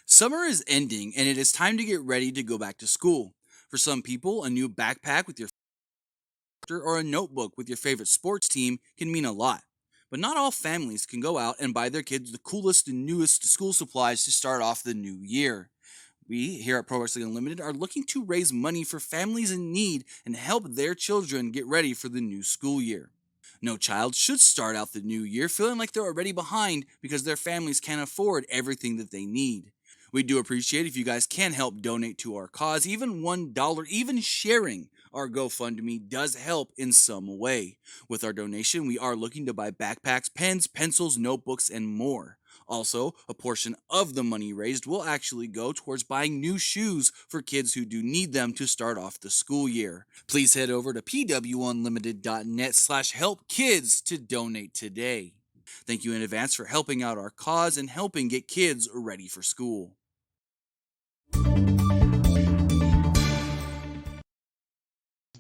Summer is ending and it is time to get ready to go back to school. For some people, a new backpack with your or a notebook with your favorite sports team can mean a lot. But not all families can go out and buy their kids the coolest and newest school supplies to start off the new year. We here at Pro Wrestling Unlimited are looking to raise money for families in need and help their children get ready for the new school year. No child should start out the new year feeling like they're already behind because their families can't afford everything that they need. We do appreciate if you guys can help donate to our cause. Even $1, even sharing our GoFundMe does help in some way. With our donation, we are looking to buy backpacks, pens, pencils, notebooks, and more. Also, a portion of the money raised will actually go towards buying new shoes for kids who do need them to start off the school year. Please head over to PWUnlimited.net/helpkids to donate today. Thank you in advance for helping out our cause and helping get kids ready for school.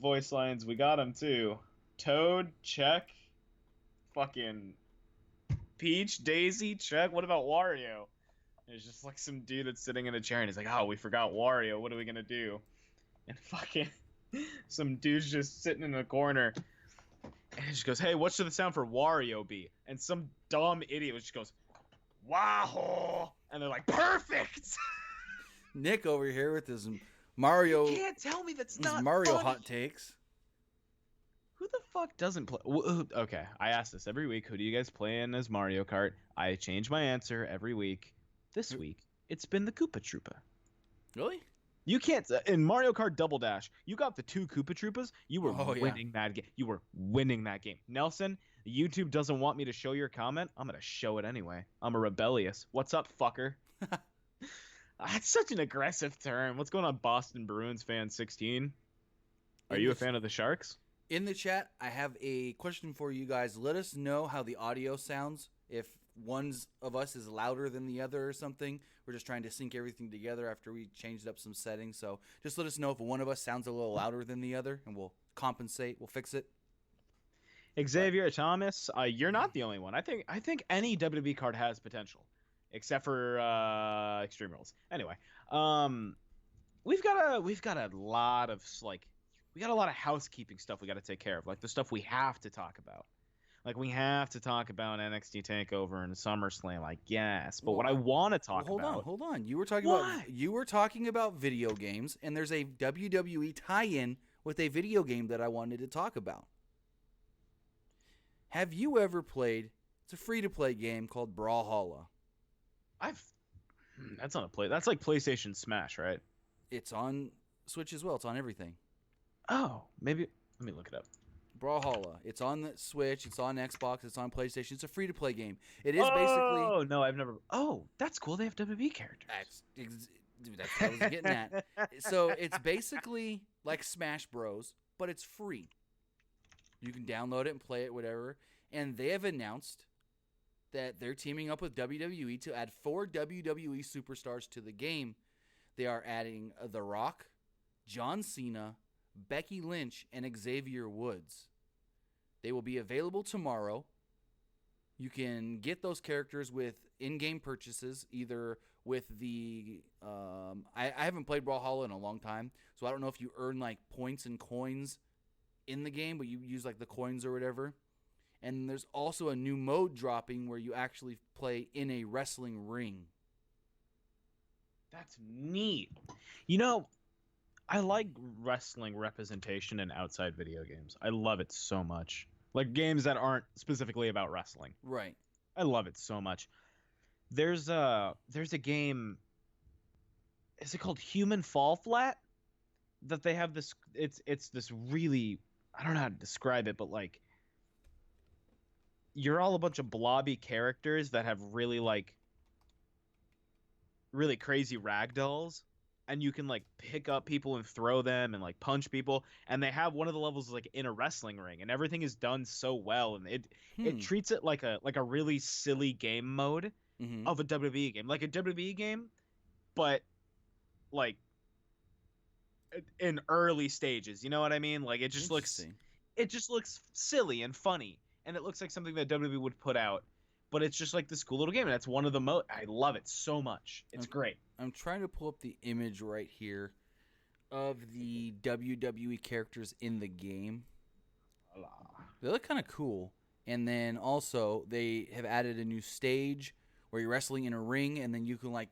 Voice lines, we got them too. Toad, check. Fucking Peach, Daisy, check. What about Wario? There's just like some dude that's sitting in a chair and he's like, oh, we forgot Wario. What are we gonna do? And fucking some dude's just sitting in the corner and he just goes, hey, what should the sound for Wario be? And some dumb idiot just goes, wow. And they're like, perfect. Nick over here with his Mario. You can't tell me that's not Mario funny. hot takes. Who the fuck doesn't play? Okay, I ask this every week. Who do you guys play in as Mario Kart? I change my answer every week. This week, it's been the Koopa Troopa. Really? You can't in Mario Kart Double Dash. You got the two Koopa Troopas. You were winning that game. You were winning that game. Nelson, YouTube doesn't want me to show your comment. I'm gonna show it anyway. I'm a rebellious. What's up, fucker? That's such an aggressive term. What's going on, Boston Bruins fan 16? Are you a fan of the Sharks? In the chat, I have a question for you guys. Let us know how the audio sounds. If one of us is louder than the other or something. We're just trying to sync everything together after we changed up some settings. So just let us know if one of us sounds a little louder than the other, and we'll compensate. We'll fix it. Xavier Thomas, you're not the only one. I think any WWE card has potential, except for Extreme Rules. Anyway, we've got a lot of housekeeping stuff we got to take care of, like the stuff we have to talk about. Like, we have to talk about NXT TakeOver and SummerSlam, I guess. But what I want to talk about... Hold on. You were talking about video games, and there's a WWE tie-in with a video game that I wanted to talk about. Have you ever played... It's a free-to-play game called Brawlhalla. That's not a play. That's like PlayStation Smash, right? It's on Switch as well. It's on everything. Oh, maybe... Let me look it up. Brawlhalla. It's on the Switch. It's on Xbox. It's on PlayStation. It's a free-to-play game. It is basically... Oh, no, I've never... Oh, that's cool. They have WWE characters. That's what I was getting at. So it's basically like Smash Bros, but it's free. You can download it and play it, whatever. And they have announced that they're teaming up with WWE to add 4 WWE superstars to the game. They are adding The Rock, John Cena, Becky Lynch, and Xavier Woods. They will be available tomorrow. You can get those characters with in-game purchases, either with the... I haven't played Brawlhalla in a long time, so I don't know if you earn like points and coins in the game, but you use like the coins or whatever. And there's also a new mode dropping where you actually play in a wrestling ring. That's neat. You know, I like wrestling representation in outside video games. I love it so much. Like games that aren't specifically about wrestling. Right. I love it so much. There's a game. Is it called Human Fall Flat? That they have this. It's this really. I don't know how to describe it, but like, you're all a bunch of blobby characters that have really crazy ragdolls. And you can like pick up people and throw them and like punch people, and they have one of the levels like in a wrestling ring, and everything is done so well, and it treats it like a really silly game mode of a WWE game, like a WWE game, but like in early stages. You know what I mean? Like it just looks silly and funny, and it looks like something that WWE would put out. But it's just like this cool little game, and that's one of the I love it so much. It's great. I'm trying to pull up the image right here of the WWE characters in the game. They look kind of cool. And then also they have added a new stage where you're wrestling in a ring, and then you can like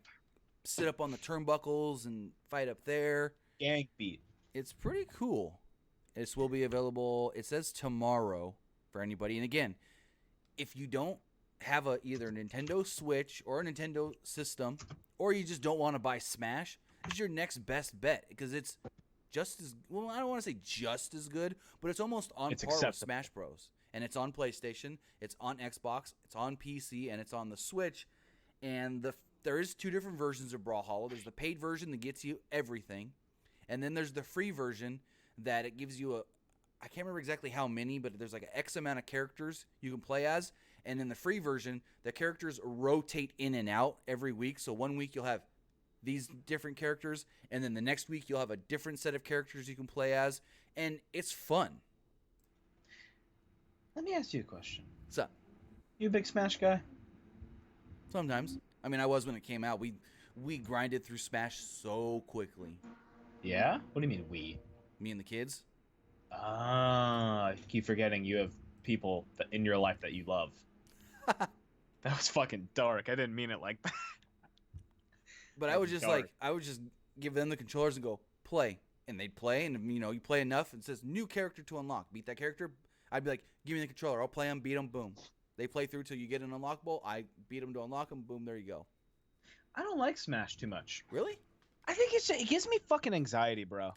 sit up on the turnbuckles and fight up there. Gang beat. It's pretty cool. This will be available, it says tomorrow, for anybody. And again, if you don't have either a Nintendo Switch or a Nintendo system, or you just don't want to buy Smash, this is your next best bet, because it's just as well. I don't want to say just as good, but it's almost on par with Smash Bros. And it's on PlayStation, it's on Xbox, it's on PC, and it's on the Switch. And there is 2 different versions of Brawlhalla. There's the paid version that gets you everything, and then there's the free version that it gives you I can't remember exactly how many, but there's like an X amount of characters you can play as. And in the free version, the characters rotate in and out every week. So one week you'll have these different characters, and then the next week you'll have a different set of characters you can play as, and it's fun. Let me ask you a question. What's up? You a big Smash guy? Sometimes. I mean, I was when it came out. We grinded through Smash so quickly. Yeah? What do you mean we? Me and the kids. I keep forgetting you have people in your life that you love. That was fucking dark. I didn't mean it like that. But I would just give them the controllers and go play, and they'd play, and you play enough, and it says new character to unlock. Beat that character. I'd be like, give me the controller. I'll play them, beat them, boom. They play through till you get an unlockable. I beat them to unlock them, boom. There you go. I don't like Smash too much. Really? I think it gives me fucking anxiety, bro.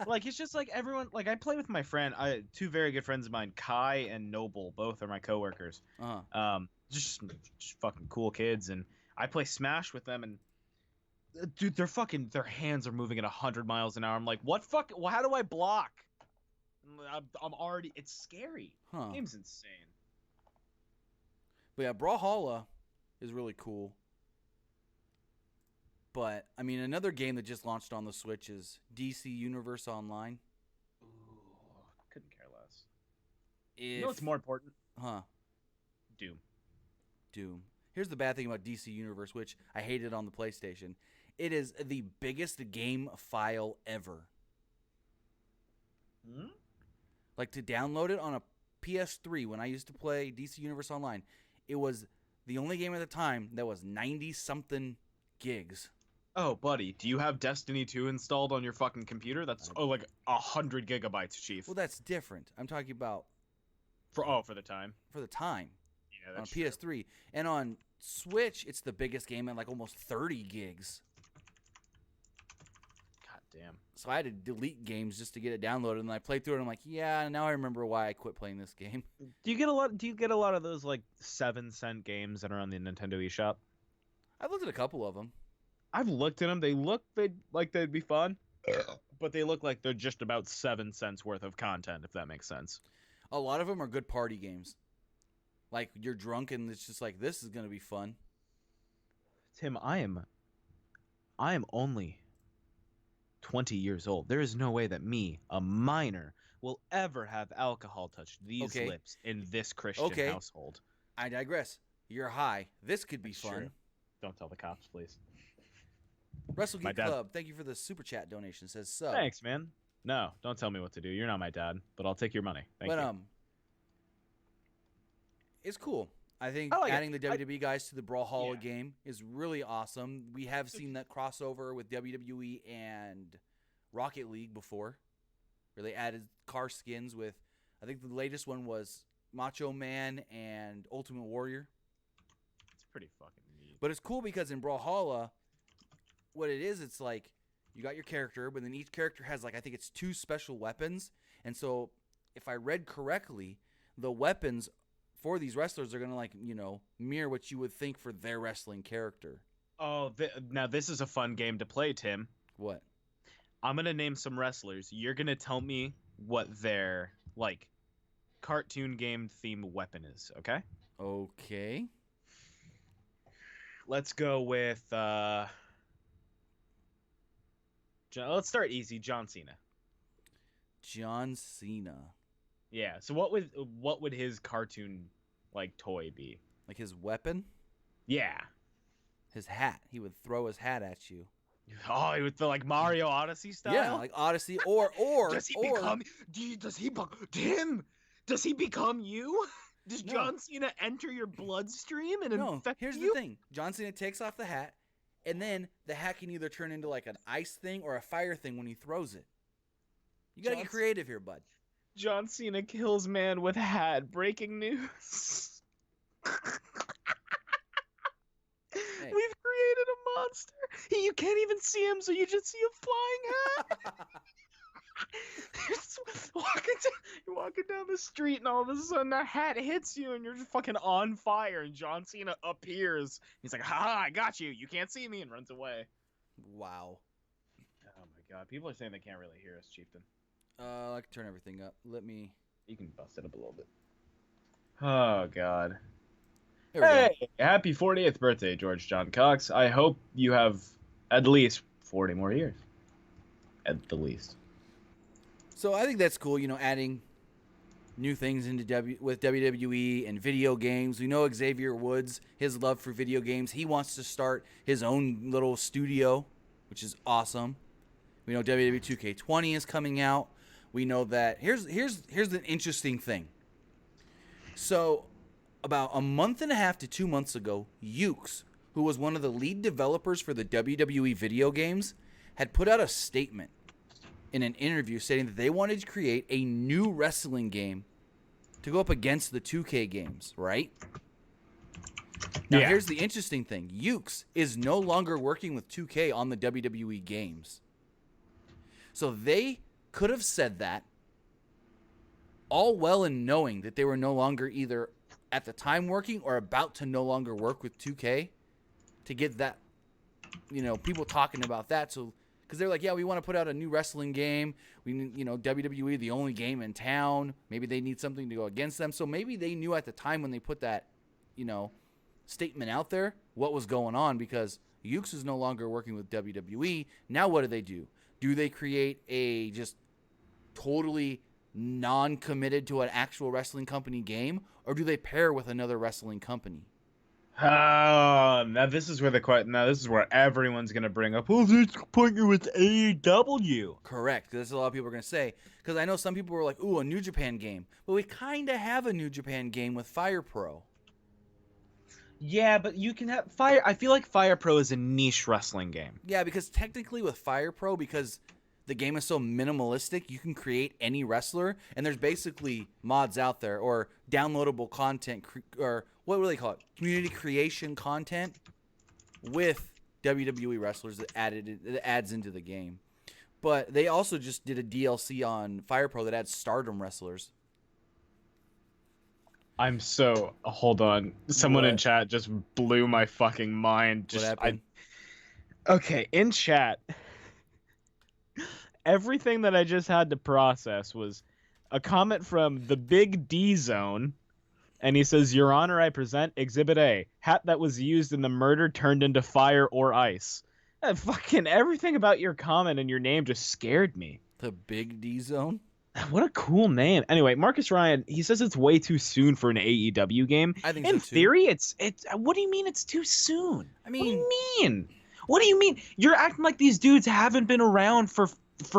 Like, it's just like everyone, like, I play with my friend, 2 very good friends of mine, Kai and Noble, both are my coworkers. Just fucking cool kids, and I play Smash with them, and dude, their hands are moving at 100 miles an hour. I'm like, how do I block? I'm already, it's scary. The game's insane. But yeah, Brawlhalla is really cool. But, I mean, another game that just launched on the Switch is DC Universe Online. Ooh, couldn't care less. You know what's more important? Doom. Here's the bad thing about DC Universe, which I hated on the PlayStation. It is the biggest game file ever. Like, to download it on a PS3, when I used to play DC Universe Online, it was the only game at the time that was 90-something gigs. Oh, buddy, do you have Destiny 2 installed on your fucking computer? That's like 100 gigabytes, Chief. Well, that's different. I'm talking about for the time. For the time. Yeah, that's on PS3. True. And on Switch, it's the biggest game at like almost 30 gigs. God damn. So I had to delete games just to get it downloaded, and I played through it, and I'm like, yeah, now I remember why I quit playing this game. Do you get a lot of those like 7-cent games that are on the Nintendo eShop? I've looked at a couple of them. I've looked at them. They'd be fun, but they look like they're just about 7 cents worth of content, if that makes sense. A lot of them are good party games. Like, you're drunk and it's just like, this is going to be fun. Tim, I am only 20 years old. There is no way that me, a minor, will ever have alcohol touch these lips in this Christian household. I digress. You're high. This could be fun. True. Don't tell the cops, please. Wrestle Geek Club, thank you for the super chat donation. Says so. Thanks, man. No, don't tell me what to do. You're not my dad, but I'll take your money. Thank you. It's cool. I think adding the WWE guys to the Brawlhalla game is really awesome. We have seen that crossover with WWE and Rocket League before, where they added car skins with, I think the latest one was Macho Man and Ultimate Warrior. It's pretty fucking neat. But it's cool because in Brawlhalla, what it is, it's like you got your character, but then each character has like, I think it's 2 special weapons. And so if I read correctly, the weapons for these wrestlers are going to like, mirror what you would think for their wrestling character. Oh, now this is a fun game to play, Tim. What? I'm going to name some wrestlers. You're going to tell me what their like cartoon game themed weapon is, okay? Okay. Let's go with let's start easy. John Cena. John Cena. Yeah. So what would his cartoon like toy be? Like his weapon? Yeah. his hat. He would throw his hat at you. Oh, he would feel like Mario Odyssey style. Yeah, like Odyssey, or does he become? Does he become you? Does No. John Cena enter your bloodstream and infect here's you? the thing. John Cena takes off the hat, and then the hat can either turn into like an ice thing or a fire thing when he throws it. You gotta get creative here, bud. John Cena kills man with hat. Breaking news. Hey. We've created a monster. You can't even see him, so you just see a flying hat. You're walking down the street, and all of a sudden that hat hits you, and you're just fucking on fire. And John Cena appears. He's like, "Ha! I got you. You can't see me," and runs away. Wow. Oh my god, people are saying they can't really hear us, Chieftain. I can turn everything up. You can bust it up a little bit. Oh god. Hey, happy 40th birthday, George John Cox. I hope you have at least 40 more years. At the least. So I think that's cool, adding new things into with WWE and video games. We know Xavier Woods, his love for video games. He wants to start his own little studio, which is awesome. We know WWE 2K20 is coming out. We know that here's an interesting thing. So about a month and a half to 2 months ago, yhis, who was one of the lead developers for the WWE video games, had put out a statement in an interview stating that they wanted to create a new wrestling game to go up against the 2K games, right? Now, here's the interesting thing. yhis is no longer working with 2K on the WWE games. So they could have said that all well and knowing that they were no longer either at the time working or about to no longer work with 2K to get that, people talking about that. So, because they're like, yeah, we want to put out a new wrestling game. We, WWE, the only game in town. Maybe they need something to go against them. So maybe they knew at the time when they put that, statement out there what was going on, because yhis is no longer working with WWE. Now what do? Do they create a just totally non-committed to an actual wrestling company game, or do they pair with another wrestling company? Now this is where everyone's gonna bring up, well, they're partner with AEW. Correct, because that's what a lot of people are gonna say. Because I know some people were like, "Ooh, a New Japan game," but we kind of have a New Japan game with Fire Pro. Yeah, but you can have Fire. I feel like Fire Pro is a niche wrestling game. Yeah, because technically with Fire Pro, because the game is so minimalistic, you can create any wrestler, and there's basically mods out there or downloadable content, or what do they call it? Community creation content with WWE wrestlers that adds into the game. But they also just did a DLC on Fire Pro that adds Stardom wrestlers. Hold on. Someone in chat just blew my fucking mind. What happened? Okay, in chat, everything that I just had to process was a comment from the Big D Zone, and he says, "Your Honor, I present Exhibit A, hat that was used in the murder turned into fire or ice." Fucking everything about your comment and your name just scared me. The Big D Zone? What a cool name. Anyway, Marcus Ryan, he says it's way too soon for an AEW game. I think in so too. theory, it's what do you mean it's too soon? I mean, what do you mean? What do you mean? You're acting like these dudes haven't been around for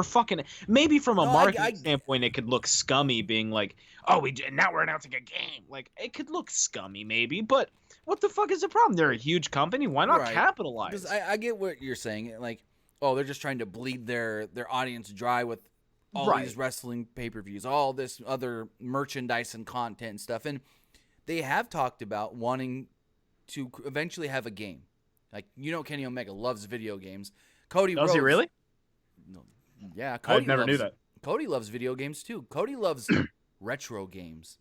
fucking, maybe from a marketing standpoint it could look scummy being like, "Oh, now we're announcing a game." Like, it could look scummy maybe, but what the fuck is the problem? They're a huge company. Why not capitalize? Because I get what you're saying. Like, oh, they're just trying to bleed their audience dry with all these wrestling pay-per-views, all this other merchandise and content and stuff. And they have talked about wanting to eventually have a game. Like, Kenny Omega loves video games. Cody Rhodes. Does he really? No, yeah, Cody. I never knew that. Cody loves video games too. Cody loves retro games.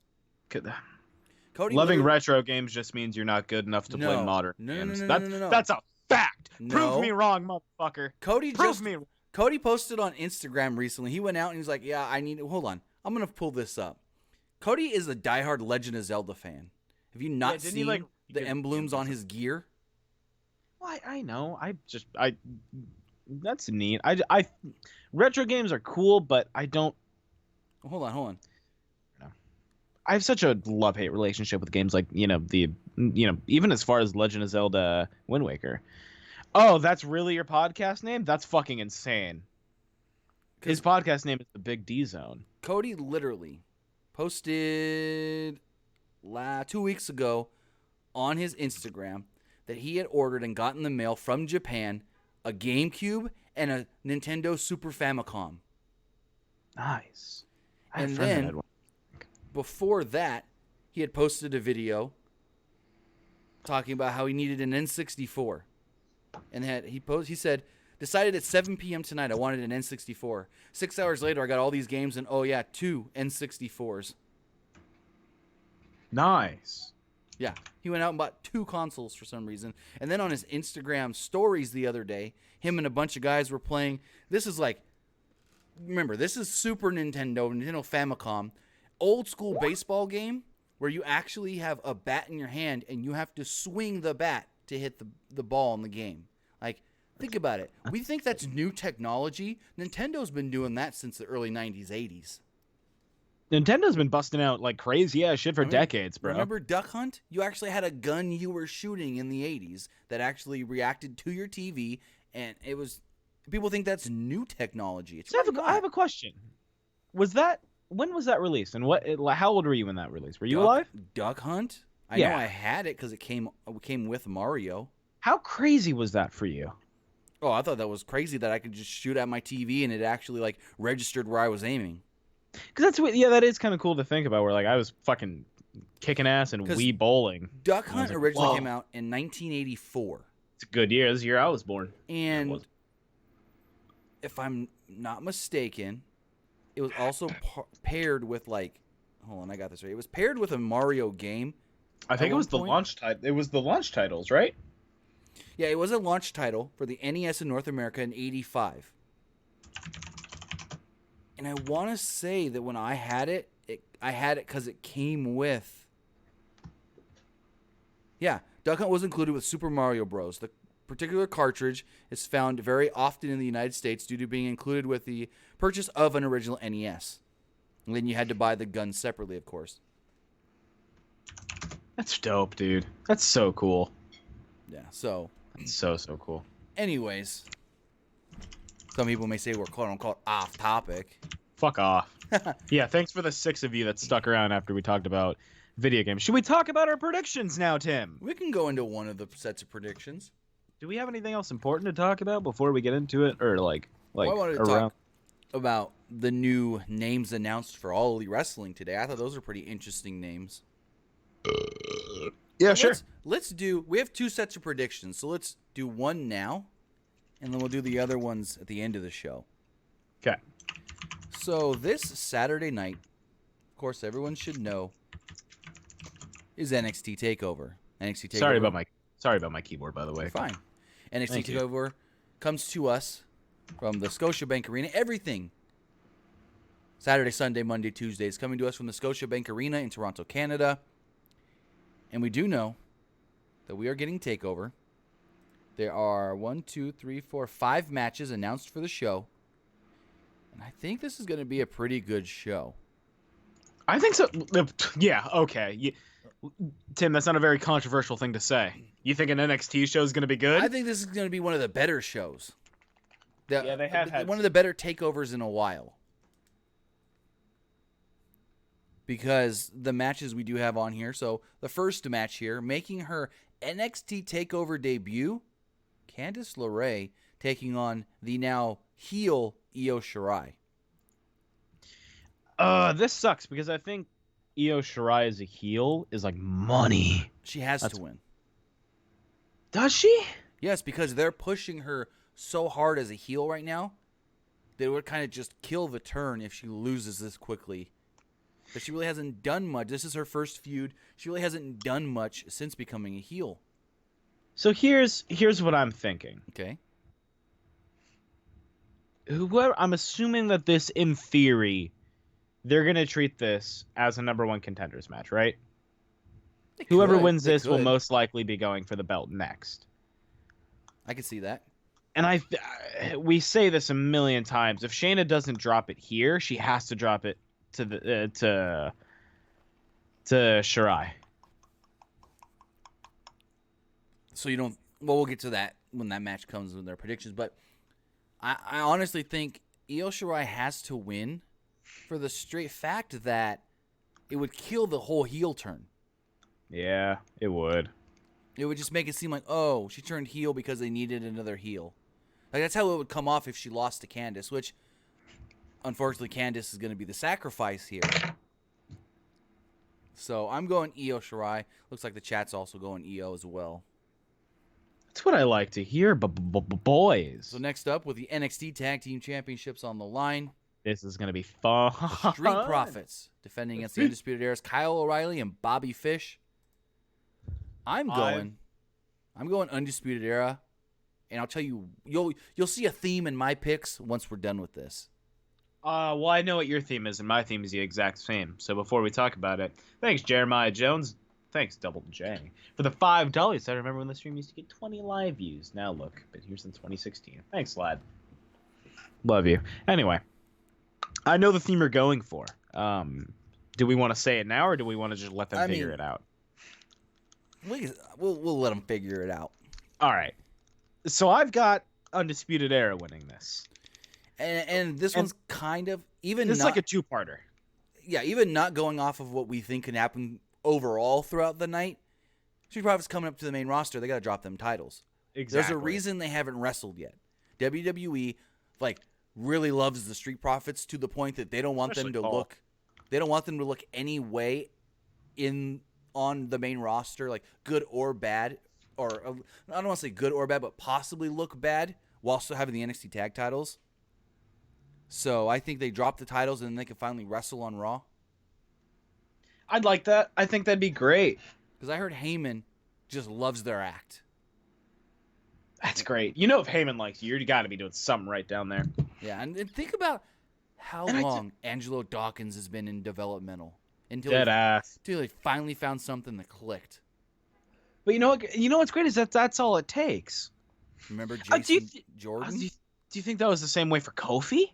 Loving retro games just means you're not good enough to play modern games. No. That's a fact. No. Prove me wrong, motherfucker. Cody posted on Instagram recently. He went out and he's like, "Yeah, hold on. I'm going to pull this up." Cody is a diehard Legend of Zelda fan. Have you not seen the emblems on his gear? Well, I know. That's neat. Retro games are cool, but I don't. Hold on. I have such a love-hate relationship with games like, even as far as Legend of Zelda Wind Waker. Oh, that's really your podcast name? That's fucking insane. His podcast name is The Big D Zone. Cody literally posted 2 weeks ago on his Instagram that he had ordered and gotten in the mail from Japan a GameCube and a Nintendo Super Famicom. Nice. And then, before that, he had posted a video talking about how he needed an N64. And he said, decided at 7 p.m. tonight I wanted an N64. 6 hours later, I got all these games and, 2 N64s. Nice. Yeah, he went out and bought 2 consoles for some reason. And then on his Instagram stories the other day, him and a bunch of guys were playing. This is Super Nintendo Famicom, old school baseball game where you actually have a bat in your hand and you have to swing the bat to hit the ball in the game. Like, think about it. We think that's new technology. Nintendo's been doing that since the early 90s, 80s. Nintendo's been busting out like crazy shit for decades, bro. Remember Duck Hunt? You actually had a gun you were shooting in the 80s that actually reacted to your TV, and it was... People think that's new technology. It's I have a question. When was that released? And how old were you when that released? Were you alive? Duck Hunt? I know I had it because it came with Mario. How crazy was that for you? Oh, I thought that was crazy that I could just shoot at my TV and it actually like registered where I was aiming. Because that is kind of cool to think about. Where like I was fucking kicking ass and Wii bowling. Duck Hunt originally came out in 1984. It's a good year. This is the year I was born. And if I'm not mistaken, it was also paired with like, hold on, I got this right. It was paired with a Mario game. I think it was the launch title. It was the launch titles, right? Yeah, it was a launch title for the NES in North America in '85. And I want to say that when I had it, I had it because it came with... Yeah, Duck Hunt was included with Super Mario Bros. The particular cartridge is found very often in the United States due to being included with the purchase of an original NES. And then you had to buy the gun separately, of course. That's dope, dude. That's so cool. Yeah, so... That's so cool. Anyways... Some people may say we're quote-unquote off topic. Fuck off. Yeah, thanks for the 6 of you that stuck around after we talked about video games. Should we talk about our predictions now, Tim? We can go into one of the sets of predictions. Do we have anything else important to talk about before we get into it? Or I wanted to talk about the new names announced for All Elite Wrestling today. I thought those were pretty interesting names. Yeah, sure. We have 2 sets of predictions, so let's do one now. And then we'll do the other ones at the end of the show. Okay. So this Saturday night, of course, everyone should know, is NXT TakeOver. NXT TakeOver. Sorry about my keyboard, by the way. Fine. NXT TakeOver comes to us from the Scotiabank Arena. Everything. Saturday, Sunday, Monday, Tuesday is coming to us from the Scotiabank Arena in Toronto, Canada. And we do know that we are getting TakeOver. There are 5 matches announced for the show. And I think this is going to be a pretty good show. I think so. Yeah, okay. Tim, that's not a very controversial thing to say. You think an NXT show is going to be good? I think this is going to be one of the better shows. They have had one of the better takeovers in a while. Because the matches we do have on here. So the first match here, making her NXT TakeOver debut, Candice LeRae taking on the now heel Io Shirai. This sucks because I think Io Shirai as a heel is like money. She has to win. Does she? Yes, because they're pushing her so hard as a heel right now. They would kind of just kill the turn if she loses this quickly. But she really hasn't done much. This is her first feud. She really hasn't done much since becoming a heel. So here's what I'm thinking. Okay. I'm assuming that this, in theory, they're going to treat this as a number 1 contenders match, right? Whoever wins this will most likely be going for the belt next. I can see that. And we say this a million times. If Shayna doesn't drop it here, she has to drop it to To Shirai. So you don't. Well, we'll get to that when that match comes with their predictions. But I honestly think Io Shirai has to win for the straight fact that it would kill the whole heel turn. Yeah, it would. It would just make it seem like, oh, she turned heel because they needed another heel. Like, that's how it would come off if she lost to Candice, which, unfortunately, Candice is going to be the sacrifice here. So I'm going Io Shirai. Looks like the chat's also going Io as well. That's what I like to hear, boys. So next up, with the NXT Tag Team Championships on the line, This is going to be fun. Street Profits defending against the Undisputed Era's Kyle O'Reilly and Bobby Fish. I'm going Undisputed Era, and I'll tell you, you'll see a theme in my picks once we're done with this. Well, I know what your theme is, and my theme is the exact same. So before we talk about it, thanks, Jeremiah Jones. Thanks, Double J, for the $5. I remember when the stream used to get 20 live views. Now look, but here's in 2016. Thanks, lad. Love you. Anyway, I know the theme you're going for. Do we want to say it now, or do we want to just let them figure it out? We'll let them figure it out. All right. So I've got Undisputed Era winning this. And this one's kind of even It's not, like a two-parter. Yeah, even not going off of what we think can happen overall throughout the night. Street Profits coming up to the main roster, they got to drop them titles. Exactly. There's a reason they haven't wrestled yet. WWE really loves the Street Profits to the point that they don't want them to look. They don't want them to look any way on the main roster, like good or bad, or I don't want to say good or bad, but possibly look bad while still having the NXT tag titles. So I think they drop the titles and then they can finally wrestle on Raw. I'd like that. I think that'd be great. Because I heard Heyman just loves their act. That's great. You know, if Heyman likes you, you got to be doing something right down there. Yeah, and think about how long Angelo Dawkins has been in developmental until he finally found something that clicked. But you know what's great is that's all it takes. Remember Jason Jordan? Do you think that was the same way for Kofi?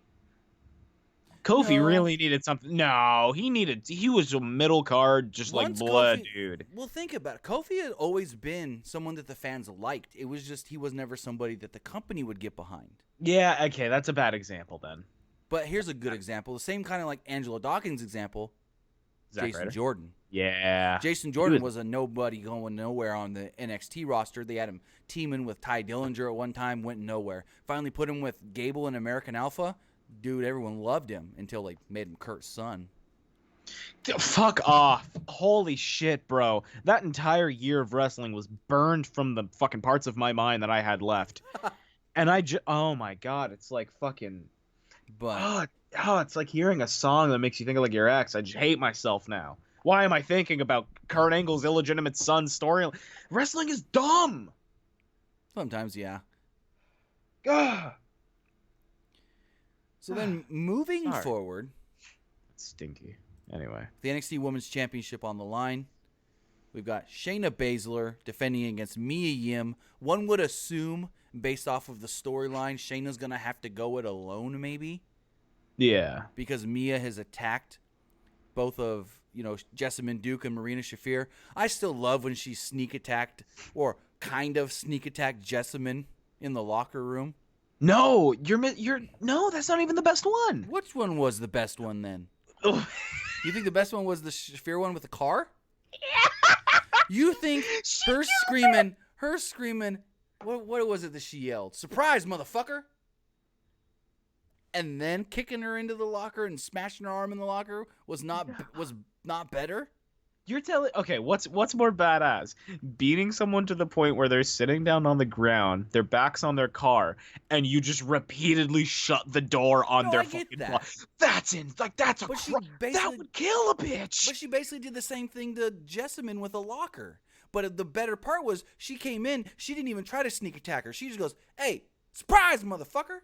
Kofi really needed something. No, he was a middle card, just like blood, dude. Well, think about it. Kofi had always been someone that the fans liked. It was just he was never somebody that the company would get behind. Yeah, okay, that's a bad example then. But here's a good example. The same kind of like Angelo Dawkins example, Jason Jordan. Yeah. Jason Jordan was a nobody going nowhere on the NXT roster. They had him teaming with Ty Dillinger at one time, went nowhere. Finally put him with Gable in American Alpha. Dude, everyone loved him until they made him Kurt's son. Fuck off. Holy shit, bro. That entire year of wrestling was burned from the fucking parts of my mind that I had left. And oh my god, it's like fucking... But it's like hearing a song that makes you think of like your ex. I just hate myself now. Why am I thinking about Kurt Angle's illegitimate son story? Wrestling is dumb. Sometimes, yeah. Ugh. So then moving forward. It's stinky. Anyway. The NXT Women's Championship on the line. We've got Shayna Baszler defending against Mia Yim. One would assume, based off of the storyline, Shayna's going to have to go it alone maybe. Yeah. Because Mia has attacked both of, Jessamyn Duke and Marina Shafir. I still love when she sneak attacked, or kind of sneak attacked Jessamyn in the locker room. No, no, that's not even the best one. Which one was the best one then? Oh. You think the best one was the Shafir one with the car? You think her screaming, what was it that she yelled? Surprise, motherfucker! And then kicking her into the locker and smashing her arm in the locker was not better? You're telling... Okay, what's more badass? Beating someone to the point where they're sitting down on the ground, their back's on their car, and you just repeatedly shut the door on their fucking... That's that would kill a bitch! But she basically did the same thing to Jessamyn with a locker. But the better part was, she came in, she didn't even try to sneak attack her. She just goes, hey, surprise, motherfucker!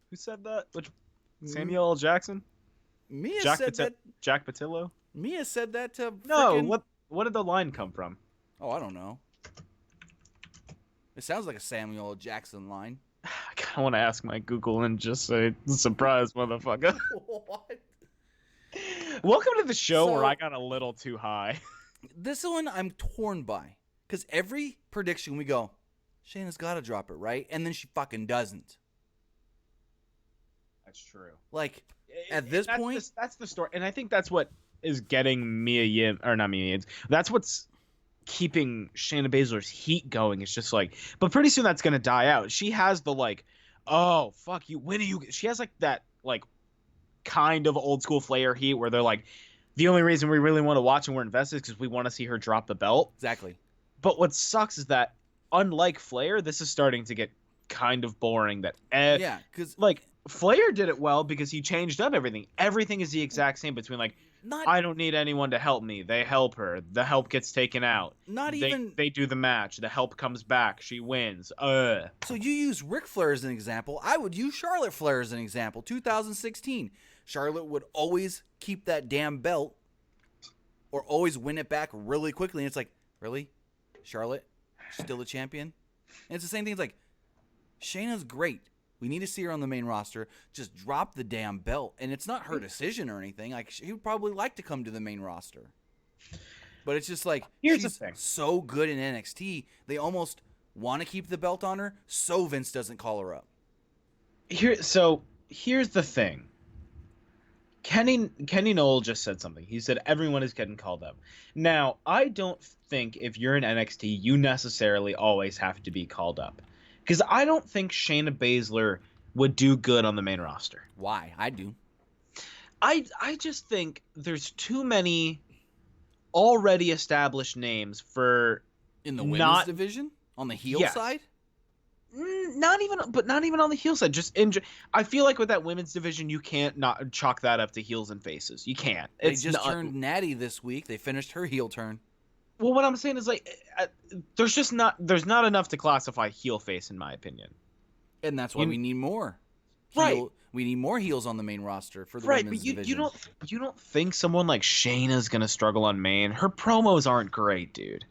Who said that? Samuel L. Jackson? Jack Patillo? Mia said that to what did the line come from? Oh, I don't know. It sounds like a Samuel L. Jackson line. I kind of want to ask my Google and just say, surprise, motherfucker. What? Welcome to the show where So- I got a little too high. This one I'm torn by. Because every prediction we go, Shayna's got to drop it, right? And then she fucking doesn't. That's true. Like, at this point... That's the story. And I think that's what is getting Mia Yim, or not Mia Yim. That's what's keeping Shayna Baszler's heat going. It's just like, but pretty soon that's going to die out. She has the like, oh, fuck you. When do you... She has like that, like, kind of old school Flair heat where they're like, the only reason we really want to watch and we're invested is because we want to see her drop the belt. Exactly. But what sucks is that, unlike Flair, this is starting to get kind of boring. That Yeah, because... like Flair did it well because he changed up everything. Everything is the exact same between like, I don't need anyone to help me. They help her. The help gets taken out. They do the match. The help comes back. She wins. So you use Ric Flair as an example. I would use Charlotte Flair as an example. 2016. Charlotte would always keep that damn belt or always win it back really quickly. And it's like, really? Charlotte? Still the champion? And it's the same thing. It's like, Shayna's great. We need to see her on the main roster. Just drop the damn belt. And it's not her decision or anything. Like, she would probably like to come to the main roster. But it's just like, Here's the she's thing. so good in NXT, they almost want to keep the belt on her so Vince doesn't call her up. Here's the thing. Kenny Knoll just said something. He said everyone is getting called up. Now, I don't think if you're in NXT, you necessarily always have to be called up. Because I don't think Shayna Baszler would do good on the main roster. Why? I do. I just think there's too many already established names for In the women's division? On the heel Yes. side? not even on the heel side. Just I feel like with that women's division, you can't not chalk that up to heels and faces. You can't. They just turned Natty this week. They finished her heel turn. Well, what I'm saying is like, there's not enough to classify heel face in my opinion. And that's why we need more. Right. We need more heels on the main roster for the Right, women's but division. you don't think someone like Shayna's gonna struggle on main? Her promos aren't great, dude.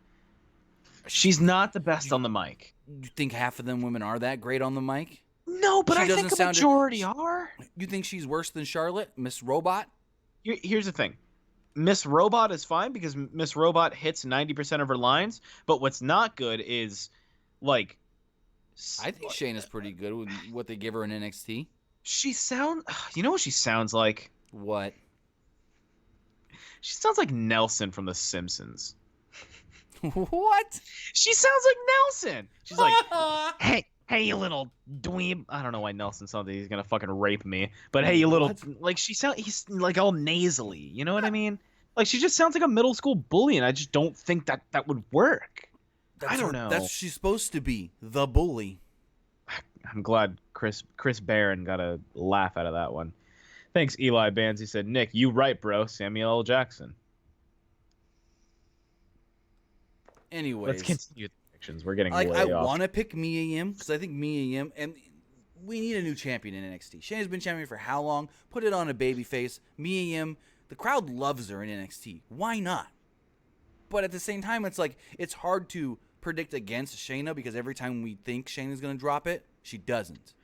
She's not the best on the mic. You think half of them women are that great on the mic? No, but She I think doesn't a sound- majority are. You think she's worse than Charlotte, Miss Robot? Here's the thing. Miss Robot is fine because Miss Robot hits 90% of her lines, but what's not good is like I think Shayna's pretty good with what they give her in NXT. you know what she sounds like? What? She sounds like Nelson from The Simpsons. What? She sounds like Nelson. She's like, hey, you little dweeb. I don't know why Nelson sounds like he's gonna fucking rape me, but hey, you little like he's like all nasally. You know what I mean? Like she just sounds like a middle school bully, and I just don't think that would work. I don't know. That's she's supposed to be, the bully. I'm glad Chris Barron got a laugh out of that one. Thanks, Eli Bands. He said, Nick, you right, bro. Samuel L. Jackson. Anyways, Let's continue the predictions. We're getting like way I off. want to pick Mia Yim because I think Mia Yim, and we need a new champion in NXT. Shayna's been champion for how long? Put it on a babyface. Mia Yim, the crowd loves her in NXT. Why not? But at the same time, it's like it's hard to predict against Shayna because every time we think Shayna's gonna drop it, she doesn't.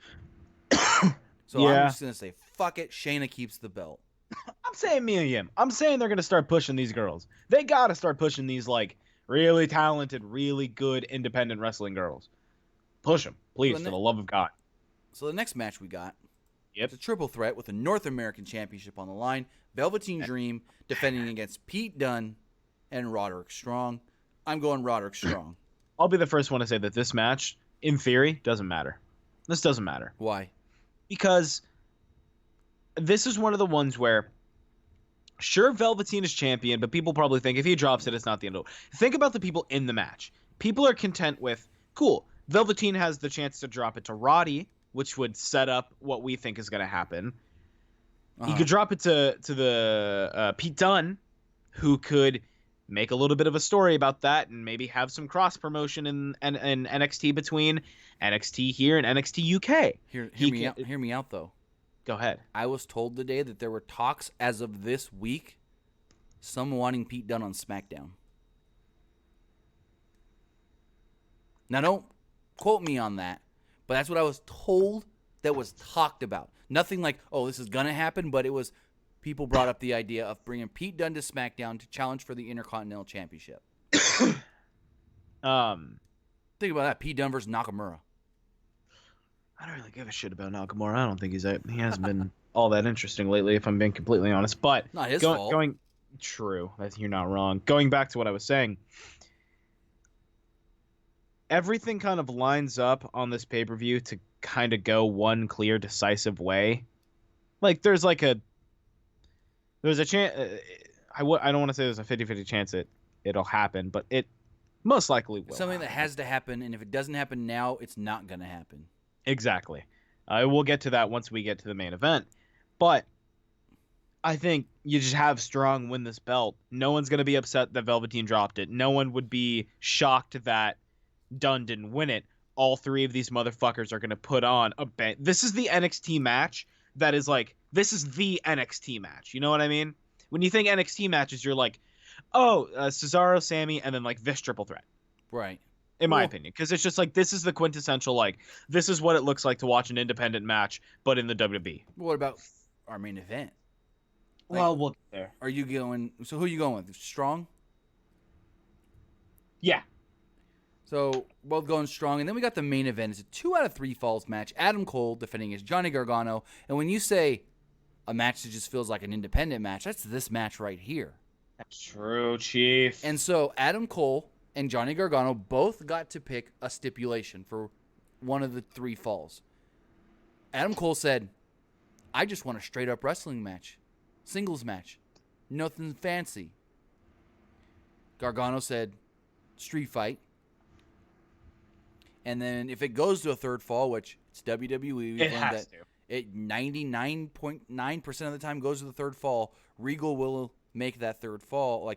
So Yeah. I'm just gonna say, fuck it. Shayna keeps the belt. I'm saying Mia Yim. I'm saying they're gonna start pushing these girls. They gotta start pushing these like really talented, really good independent wrestling girls. Push them, please, Well, for the love of God. So the next match we got, Yep. it's a triple threat with the North American Championship on the line. Velveteen Dream defending against Pete Dunne and Roderick Strong. I'm going Roderick Strong. I'll be the first one to say that this match, in theory, doesn't matter. This doesn't matter. Why? Because this is one of the ones where, sure, Velveteen is champion, but people probably think if he drops it, it's not the end of it. Think about the people in the match. People are content with, cool, Velveteen has the chance to drop it to Roddy, which would set up what we think is going to happen. He could drop it to the Pete Dunne, who could make a little bit of a story about that and maybe have some cross promotion in NXT between NXT here and NXT UK. Hear me out though. Go ahead. I was told today that there were talks as of this week, some wanting Pete Dunne on SmackDown. Now don't quote me on that, but that's what I was told that was talked about. Nothing like, oh, this is gonna happen, but it was people brought up the idea of bringing Pete Dunne to SmackDown to challenge for the Intercontinental Championship. Think about that, Pete Dunne versus Nakamura. I don't really give a shit about Nakamura. I don't think he hasn't been all that interesting lately, if I'm being completely honest. But Not his fault. True, you're not wrong. Going back to what I was saying, everything kind of lines up on this pay-per-view to kind of go one clear, decisive way. Like, there's a chance. I don't want to say there's a 50-50 chance it'll happen, but it most likely will. Something that has to happen, and if it doesn't happen now, it's not going to happen. Exactly. We'll get to that once we get to the main event. But I think you just have Strong win this belt. No one's going to be upset that Velveteen dropped it. No one would be shocked that Dunne didn't win it. All three of these motherfuckers are going to put on a bang. This is the NXT match that is like, this is the NXT match. You know what I mean? When you think NXT matches, you're like, oh, Cesaro, Sammy, and then like this triple threat. Right. In my opinion. Because it's just like, this is the quintessential, like, this is what it looks like to watch an independent match, but in the WWE. What about our main event? Like, Well, we'll get there. Are you going... So who are you going with? Strong? Yeah. So, both going Strong. And then we got the main event. It's a 2 out of 3 falls match. Adam Cole defending against Johnny Gargano. And when you say a match that just feels like an independent match, that's this match right here. That's true, Chief. And so, Adam Cole and Johnny Gargano both got to pick a stipulation for one of the 3 falls. Adam Cole said, I just want a straight-up wrestling match. Singles match. Nothing fancy. Gargano said, street fight. And then if it goes to a third fall, which it's WWE, it has to. It 99.9% of the time goes to the third fall. Regal will make that third fall,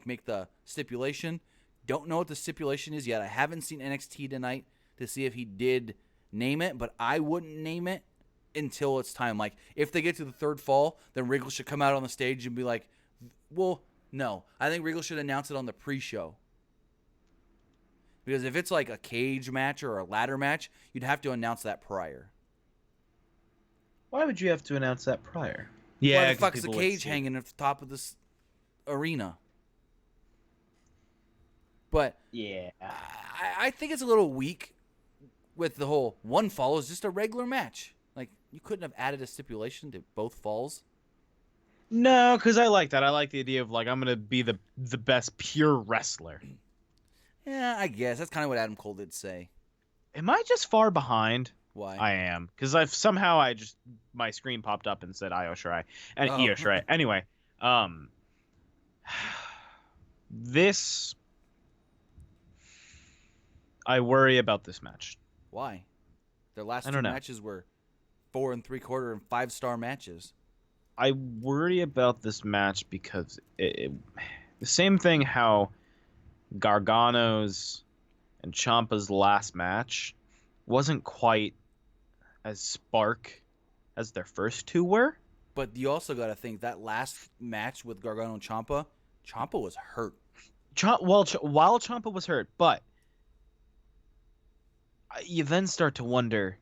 make the stipulation. Don't know what the stipulation is yet. I haven't seen NXT tonight to see if he did name it, but I wouldn't name it until it's time. Like, if they get to the third fall, then Regal should come out on the stage and be like, well, no. I think Regal should announce it on the pre-show. Because if it's like a cage match or a ladder match, you'd have to announce that prior. Why would you have to announce that prior? Yeah, why the fuck is a cage hanging at the top of this arena? But yeah, I think it's a little weak with the whole one fall is just a regular match. Like, you couldn't have added a stipulation to both falls. No, because I like that. I like the idea of, like, I'm going to be the best pure wrestler. Yeah, I guess. That's kind of what Adam Cole did say. Am I just far behind? Why? I am. Because my screen popped up and said Io Shirai. And Io Shirai. Anyway, this... I worry about this match. Why? Their last 2 matches were 4 3/4 and 5-star matches. I worry about this match because the same thing how Gargano's and Ciampa's last match wasn't quite as spark as their first 2 were. But you also got to think that last match with Gargano and Ciampa was hurt. While Ciampa was hurt, but you then start to wonder,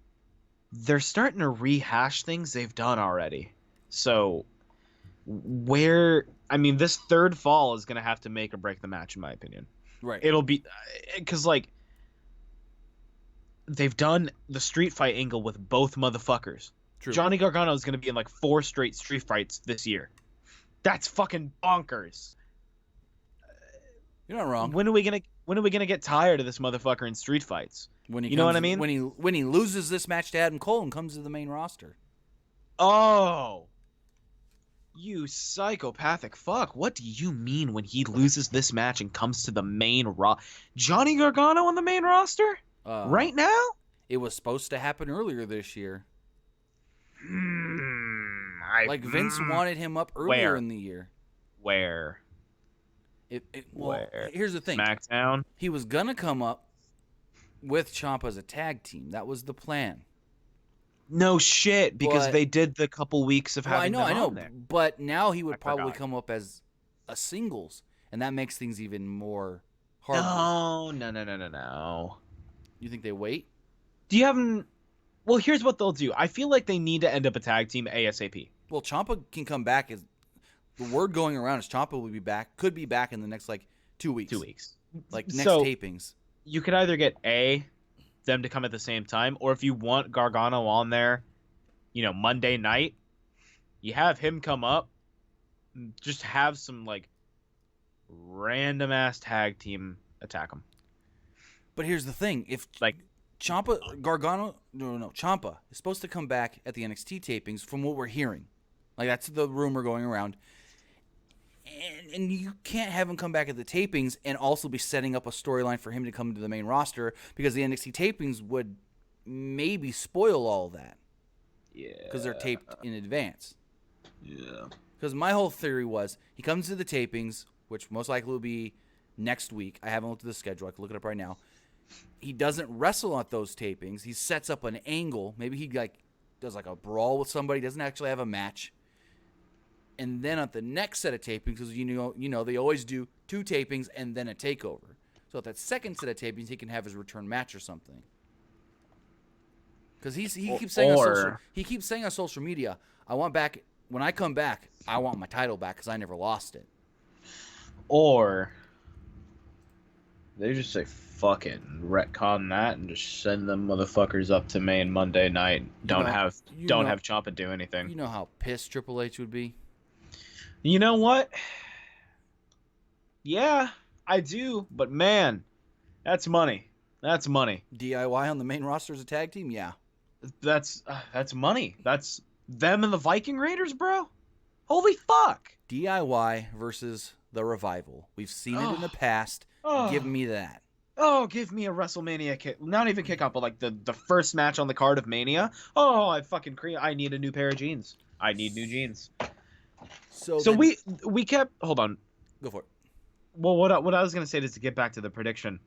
they're starting to rehash things they've done already. So, this third fall is going to have to make or break the match, in my opinion. Right. It'll be, because, like, they've done the street fight angle with both motherfuckers. True. Johnny Gargano is going to be in, like, 4 straight street fights this year. That's fucking bonkers. You're not wrong. When are we gonna get tired of this motherfucker in street fights? You know what I mean? When he loses this match to Adam Cole and comes to the main roster. Oh, you psychopathic fuck! What do you mean when he loses this match and comes to the main Johnny Gargano on the main roster right now? It was supposed to happen earlier this year. Vince wanted him up earlier in the year. Where? Here's the thing. SmackDown? He was going to come up with Ciampa as a tag team. That was the plan. No shit, because they did the couple weeks of having them on there. But now he would probably come up as a singles, and that makes things even more hard. No. You think they wait? Do you have... Well, here's what they'll do. I feel like they need to end up a tag team ASAP. Well, Ciampa can come back. The word going around is Ciampa will be back. Could be back in the next 2 weeks. 2 weeks. Next So tapings. you could either get them to come at the same time, or if you want Gargano on there, Monday night, you have him come up, just have some random ass tag team attack him. But here's the thing: if Ciampa is supposed to come back at the NXT tapings, from what we're hearing, that's the rumor going around. And you can't have him come back at the tapings and also be setting up a storyline for him to come to the main roster, because the NXT tapings would maybe spoil all of that. Yeah. Because they're taped in advance. Yeah. Because my whole theory was he comes to the tapings, which most likely will be next week. I haven't looked at the schedule. I can look it up right now. He doesn't wrestle at those tapings. He sets up an angle. Maybe he does a brawl with somebody. Doesn't actually have a match. And then at the next set of tapings, because they always do 2 tapings and then a takeover. So at that second set of tapings, he can have his return match or something. Because he keeps saying on social media, when I come back, I want my title back because I never lost it. Or they just say fucking retcon that and just send them motherfuckers up to main Monday night. Don't have Ciampa do anything. You know how pissed Triple H would be? You know what? Yeah, I do, but man, that's money. That's money. DIY on the main roster as a tag team? Yeah. That's money. That's them and the Viking Raiders, bro. Holy fuck. DIY versus the Revival. We've seen it in the past. Give me that. Oh, give me a WrestleMania kick. Not even kick out, but the first match on the card of Mania. Oh, I need a new pair of jeans. I need new jeans. So we kept. Hold on. Go for it. Well, what I was gonna say is to get back to the prediction.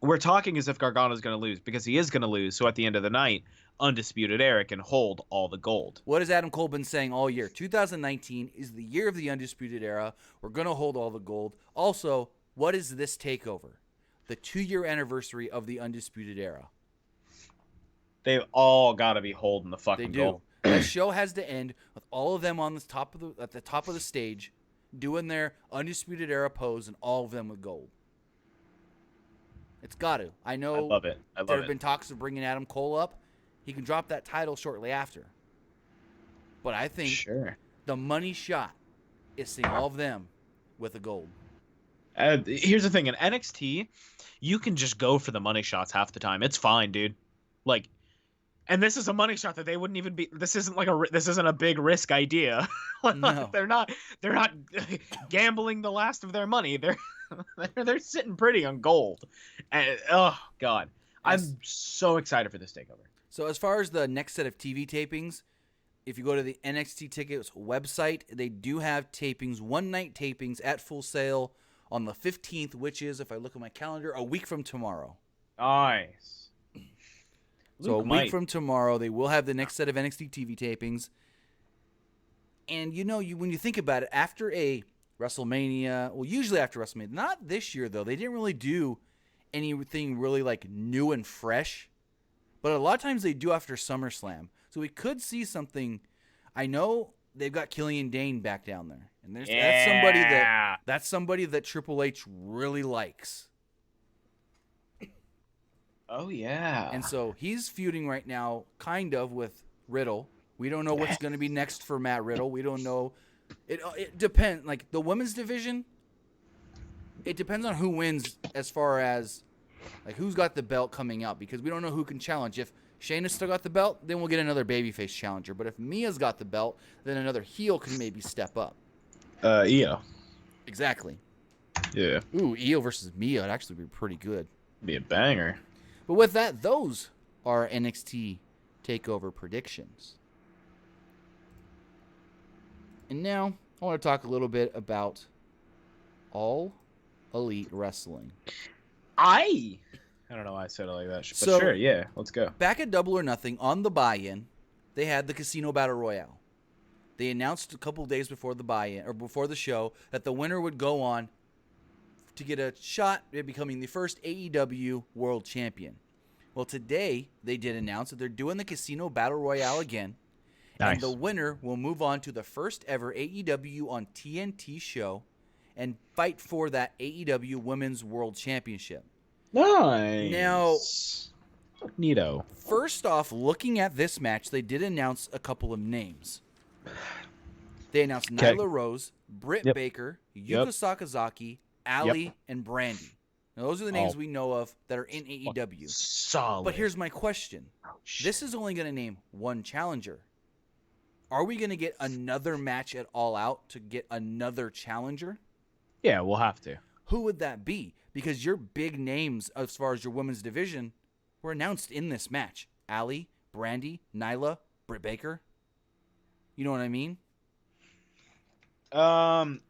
We're talking as if Gargano's gonna lose, because he is gonna lose. So at the end of the night, Undisputed Era can hold all the gold. What has Adam Cole been saying all year? 2019 is the year of the Undisputed Era. We're gonna hold all the gold. Also, what is this takeover? The 2-year anniversary of the Undisputed Era. They've all got to be holding the fucking gold. That show has to end with all of them at the top of the stage, doing their Undisputed Era pose, and all of them with gold. It's got to. I know. I love it. There have been talks of bringing Adam Cole up. He can drop that title shortly after. But I think the money shot is seeing all of them with the gold. Here's the thing. In NXT, you can just go for the money shots half the time. It's fine, dude. And this is a money shot that they wouldn't even be. This isn't this isn't a big risk idea. No. They're not gambling the last of their money. They're sitting pretty on gold. And, oh God, I'm so excited for this takeover. So as far as the next set of TV tapings, if you go to the NXT Tickets website, they do have tapings, one-night tapings at Full Sail on the 15th, which is, if I look at my calendar, a week from tomorrow. Nice. So a week from tomorrow, they will have the next set of NXT TV tapings. And when you think about it, after a WrestleMania, usually after WrestleMania, not this year though, they didn't really do anything really new and fresh. But a lot of times they do after SummerSlam. So we could see something. I know they've got Killian Dane back down there. And that's somebody that Triple H really likes. Oh, yeah. And so he's feuding right now, kind of, with Riddle. We don't know what's going to be next for Matt Riddle. We don't know. It depends. The women's division, it depends on who wins as far as, who's got the belt coming out. Because we don't know who can challenge. If Shayna's still got the belt, then we'll get another babyface challenger. But if Mia's got the belt, then another heel can maybe step up. Io. Exactly. Yeah. Ooh, Io versus Mia would actually be pretty good. Be a banger. But with that, those are NXT TakeOver predictions. And now, I want to talk a little bit about All Elite Wrestling. I don't know why I said it like that. But sure, yeah, let's go. Back at Double or Nothing, on the buy-in, they had the Casino Battle Royale. They announced a couple days before the buy-in, or before the show, that the winner would go on to get a shot at becoming the first AEW World Champion. Well, today they did announce that they're doing the Casino Battle Royale again, And the Nice. winner will move on to the first ever AEW on TNT show and fight for that AEW Women's World Championship. Now, Nice. Neato. first off, looking at this match, they did announce a couple of names. They announced Okay. Nyla Rose, Britt Yep. Baker, Yuka Yep. Sakazaki, Ali, and Brandy. Now, those are the names All we know of that are in AEW. Solid. But here's my question. This is only going to name one challenger. Are we going to get another match at All Out to get another challenger? Yeah, we'll have to. Who would that be? Because your big names as far as your women's division were announced in this match. Ali, Brandy, Nyla, Britt Baker. You know what I mean?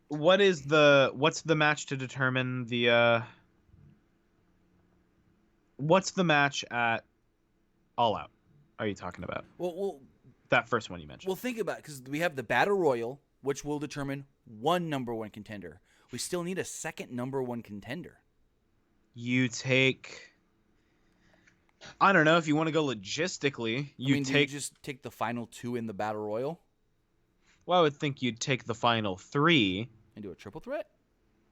What's the match to determine the what's the match at All Out? Are you talking about Well, that first one you mentioned? Well, think about it, because we have the Battle Royal, which will determine one number one contender. We still need a second number one contender. You take, I don't know, if you want to go logistically, Do you just take the final two in the Battle Royal well, I would think you'd take the final three. and do a triple threat?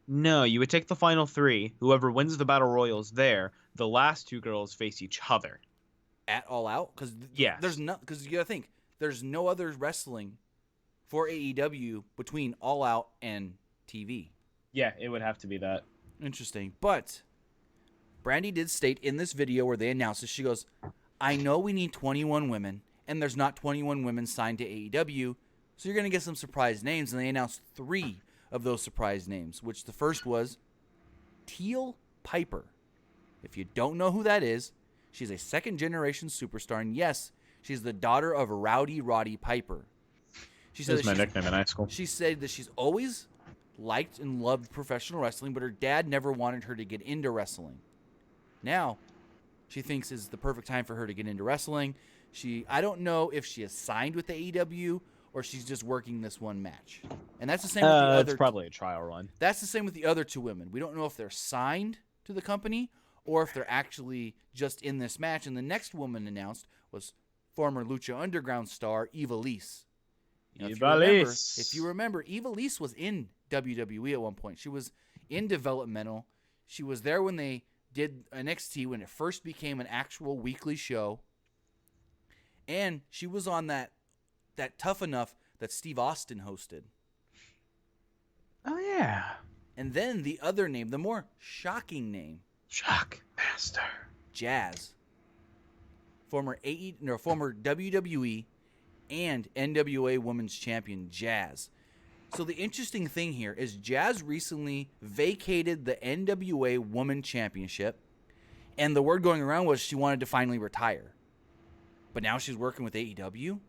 No, you would take the final three. Whoever wins the battle royal is there. The last two girls face each other. At All Out? Because Yes. because you got to think, there's no other wrestling for AEW between All Out and TV. Yeah, it would have to be that. Interesting. But Brandy did state in this video where they announced this, she goes, I know we need 21 women, and there's not 21 women signed to AEW, so you're going to get some surprise names. And they announced 3 of those surprise names, which the first was Teal Piper. If you don't know who that is, she's a second-generation superstar, and yes, she's the daughter of Rowdy Roddy Piper. She That was my nickname in high school. She said that she's always liked and loved professional wrestling, but her dad never wanted her to get into wrestling. Now, she thinks is the perfect time for her to get into wrestling. I don't know if she is signed with the AEW or she's just working this one match. And that's the same with the other. It's probably a trial run. That's the same with the other 2 women. We don't know if they're signed to the company or if they're actually just in this match. And the next woman announced was former Lucha Underground star Yhis. If you remember, Yhis was in WWE at one point. She was in developmental. She was there when they did NXT when it first became an actual weekly show. And she was on that Tough Enough that Steve Austin hosted. Oh, yeah. And then the other name, the more shocking name, Shock Master. Jazz. Former WWE and NWA Women's Champion Jazz. So the interesting thing here is Jazz recently vacated the NWA Women's Championship, and the word going around was she wanted to finally retire. But now she's working with AEW.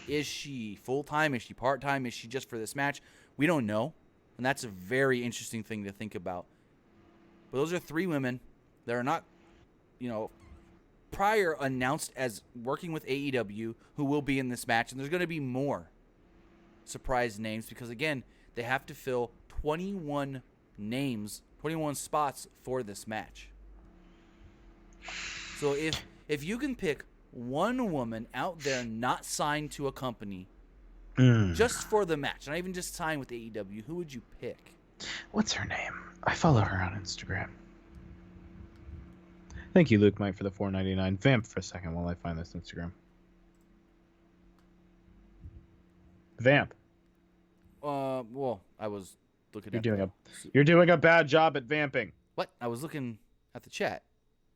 Is she full-time? Is she part-time? Is she just for this match? We don't know, and that's a very interesting thing to think about. But those are 3 women that are not, prior announced as working with AEW who will be in this match, and there's going to be more surprise names because, again, they have to fill 21 names, 21 spots for this match. So if you can pick one woman out there not signed to a company just for the match, not even just signed with AEW, who would you pick? What's her name? I follow her on Instagram. Thank you, Luke Mike, for the $4.99. Vamp for a second while I find this Instagram. Vamp. Well, I was looking You're doing a bad job at vamping. What? I was looking at the chat.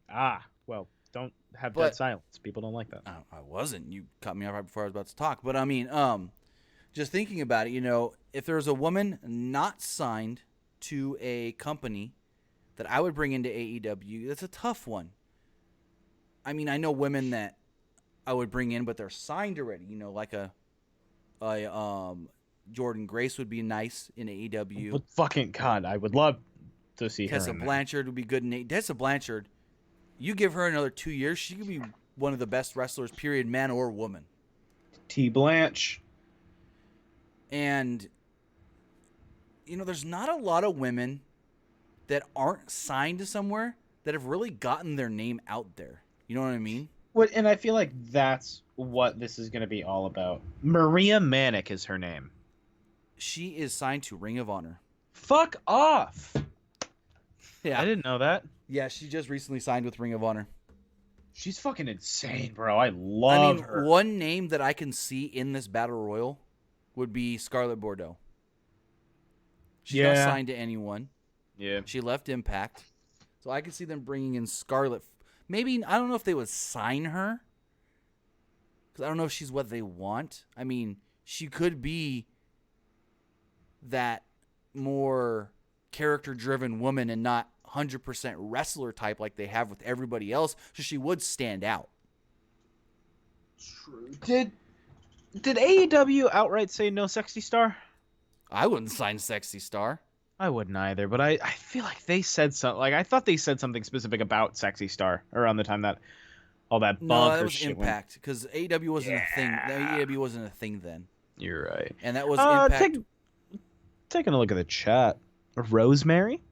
Ah, well, don't have dead silence. People don't like that. I wasn't. You cut me off right before I was about to talk. But I mean, just thinking about it, if there's a woman not signed to a company that I would bring into AEW, that's a tough one. I mean, I know women that I would bring in, but they're signed already. Like a Jordan Grace would be nice in AEW. But fucking God, I would love to see Tessa her. Blanchard would be good in AEW. Tessa Blanchard, you give her another 2 years, she could be one of the best wrestlers, period, man or woman. T. Blanche. And, there's not a lot of women that aren't signed to somewhere that have really gotten their name out there. You know what I mean? And I feel like that's what this is going to be all about. Maria Manic is her name. She is signed to Ring of Honor. Fuck off. Yeah. I didn't know that. Yeah, she just recently signed with Ring of Honor. She's fucking insane, bro. I love her. One name that I can see in this battle royal would be Scarlett Bordeaux. She's not signed to anyone. Yeah. She left Impact. So I could see them bringing in Scarlett. Maybe, I don't know if they would sign her. Because I don't know if she's what they want. I mean, she could be that more character-driven woman and not 100% wrestler type like they have with everybody else. So she would stand out. True. Did AEW outright say no Sexy Star? I wouldn't sign Sexy Star. I wouldn't either, but I feel like they said something. Like, I thought they said something specific about Sexy Star around the time that all that No, that bonkers was shit Impact, because AEW wasn't a thing. AEW wasn't a thing then. You're right. And that was Impact. Taking a look at the chat. Rosemary?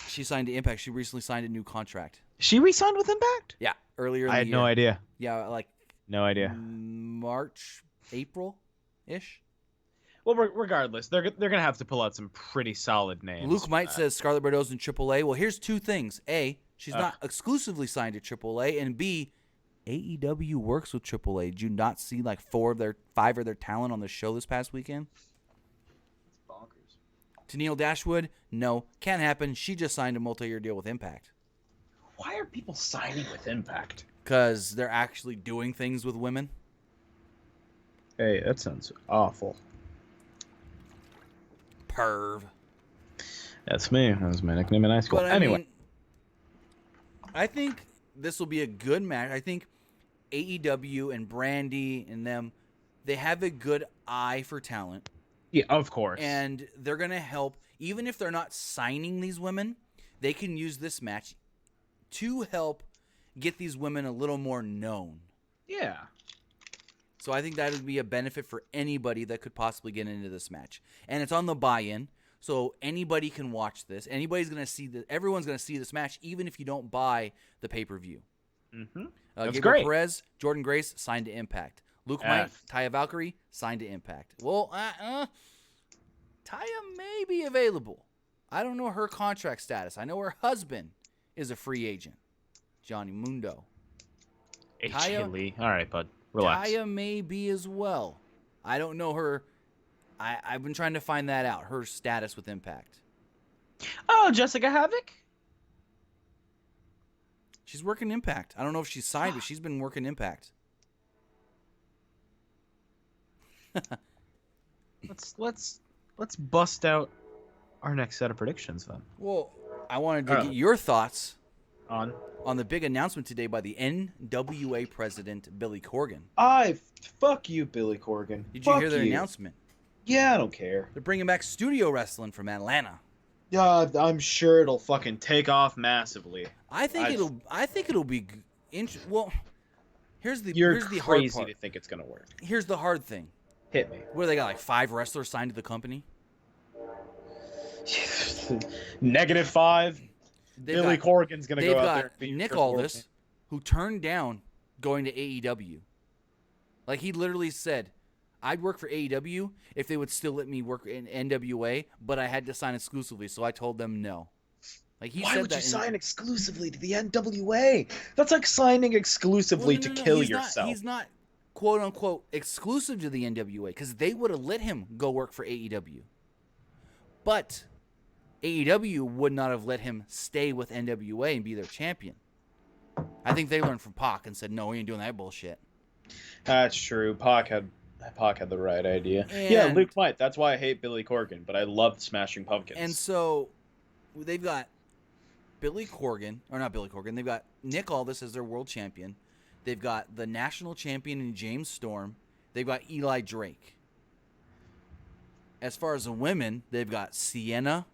She signed to Impact. She recently signed a new contract. She re-signed with Impact? Yeah, earlier in the year. I had no idea. Yeah, like No idea. March, April-ish. Well, regardless, they're gonna have to pull out some pretty solid names. Luke Might says Scarlett Bordeaux's in AAA. Well, here's two things. A, she's not exclusively signed to AAA, and B, AEW works with AAA. Did you not see like 5 of their talent on the show this past weekend? It's bonkers. Tennille Dashwood, no, can't happen. She just signed a multi-year deal with Impact. Why are people signing with Impact? Because they're actually doing things with women. Hey, that sounds awful. Perv. That's me. That was my nickname in high school. But Anyway. I think this will be a good match. I think AEW and Brandy and them, they have a good eye for talent. Yeah, of course. And they're going to help, even if they're not signing these women, they can use this match to help get these women a little more known. Yeah. So I think that would be a benefit for anybody that could possibly get into this match. And it's on the buy-in, so anybody can watch this. Everyone's going to see this match, even if you don't buy the pay-per-view. Mm-hmm. That's Gabriel great. Perez, Jordan Grace, signed to Impact. Luke Might, Taya Valkyrie, signed to Impact. Well, Taya may be available. I don't know her contract status. I know her husband is a free agent, Johnny Mundo. H.K. Lee. All right, bud. Relax. Taya may be as well. I don't know her. I've been trying to find that out, her status with Impact. Oh, Jessica Havoc? She's working Impact. I don't know if she's signed, but she's been working Impact. Let's bust out our next set of predictions then. Well, I wanted to get your thoughts On the big announcement today by the NWA president, Billy Corgan. Fuck you, Billy Corgan. Did you hear their announcement? Yeah, I don't care. They're bringing back studio wrestling from Atlanta. Yeah, I'm sure it'll fucking take off massively. I think it'll be well. Here's the You're hard crazy part. to think it's gonna work. Here's the hard thing. Hit me. What do they got? Like 5 wrestlers signed to the company. -5. Billy Corgan's gonna go out there. They've got Nick Aldis, who turned down going to AEW. Like, he literally said, I'd work for AEW if they would still let me work in NWA, but I had to sign exclusively, so I told them no. Like, Why would you sign exclusively to the NWA? That's like signing exclusively to kill yourself. He's not, quote unquote, exclusive to the NWA, because they would have let him go work for AEW. But AEW would not have let him stay with NWA and be their champion. I think they learned from Pac and said, no, we ain't doing that bullshit. That's true. Pac had the right idea. Yeah, Luke Might. That's why I hate Billy Corgan, but I love Smashing Pumpkins. And so they've got Billy Corgan, or not Billy Corgan, they've got Nick Aldis as their world champion. They've got the national champion in James Storm. They've got Eli Drake. As far as the women, they've got Sienna,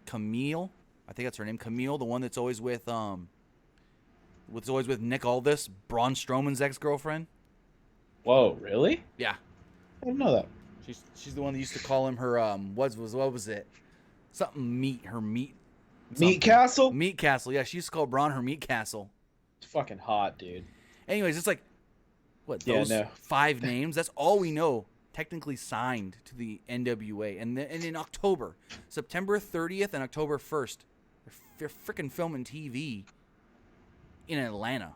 Camille, I think that's her name, Camille, the one that's always with Nick Aldis, Braun Strowman's ex-girlfriend. Whoa, really? Yeah. I didn't know that. She's the one that used to call him her what was it? Something meat, her meat. Meat Castle? Meat Castle. Yeah, she used to call Braun her Meat Castle. It's fucking hot, dude. Anyways, it's like, what, Yeah, those no. 5 names? That's all we know technically signed to the NWA. And in October, September 30th and October 1st, they're freaking filming TV in Atlanta.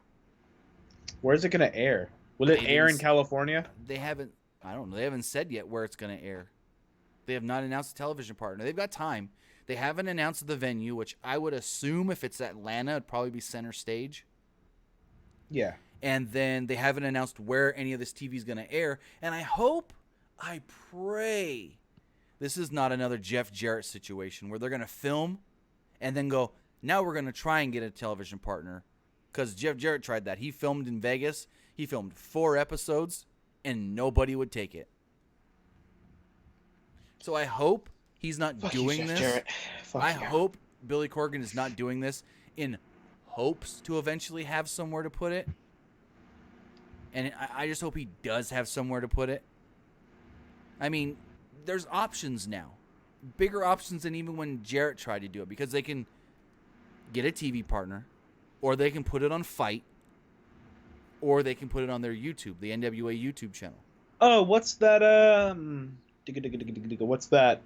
Where's it gonna air? Will it air in California? They haven't, I don't know, they haven't said yet where it's going to air. They have not announced a television partner. They've got time. They haven't announced the venue, which I would assume if it's Atlanta, it'd probably be center stage. Yeah. And then they haven't announced where any of this TV is going to air. And I pray this is not another Jeff Jarrett situation where they're going to film and then go, now we're going to try and get a television partner. Because Jeff Jarrett tried that. He filmed in Vegas. He filmed 4 episodes, and nobody would take it. So I hope he's not doing this. I hope Billy Corgan is not doing this in hopes to eventually have somewhere to put it. And I just hope he does have somewhere to put it. I mean, there's options now. Bigger options than even when Jarrett tried to do it. Because they can get a TV partner. Or they can put it on Fight. Or they can put it on their YouTube. The NWA YouTube channel. Oh, what's that, what's that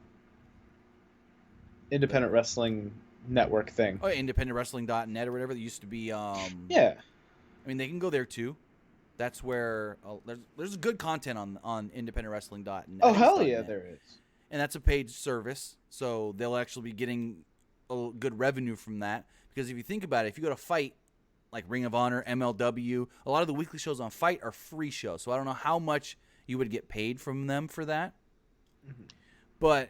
independent wrestling network thing? Oh, independentwrestling.net or whatever. That used to be, Yeah. I mean, they can go there too. That's where there's good content on independentwrestling.net. Oh, hell yeah, there is. And that's a paid service, so they'll actually be getting a good revenue from that. Because if you think about it, if you go to Fight, like Ring of Honor, MLW, a lot of the weekly shows on Fight are free shows. So I don't know how much you would get paid from them for that. Mm-hmm. But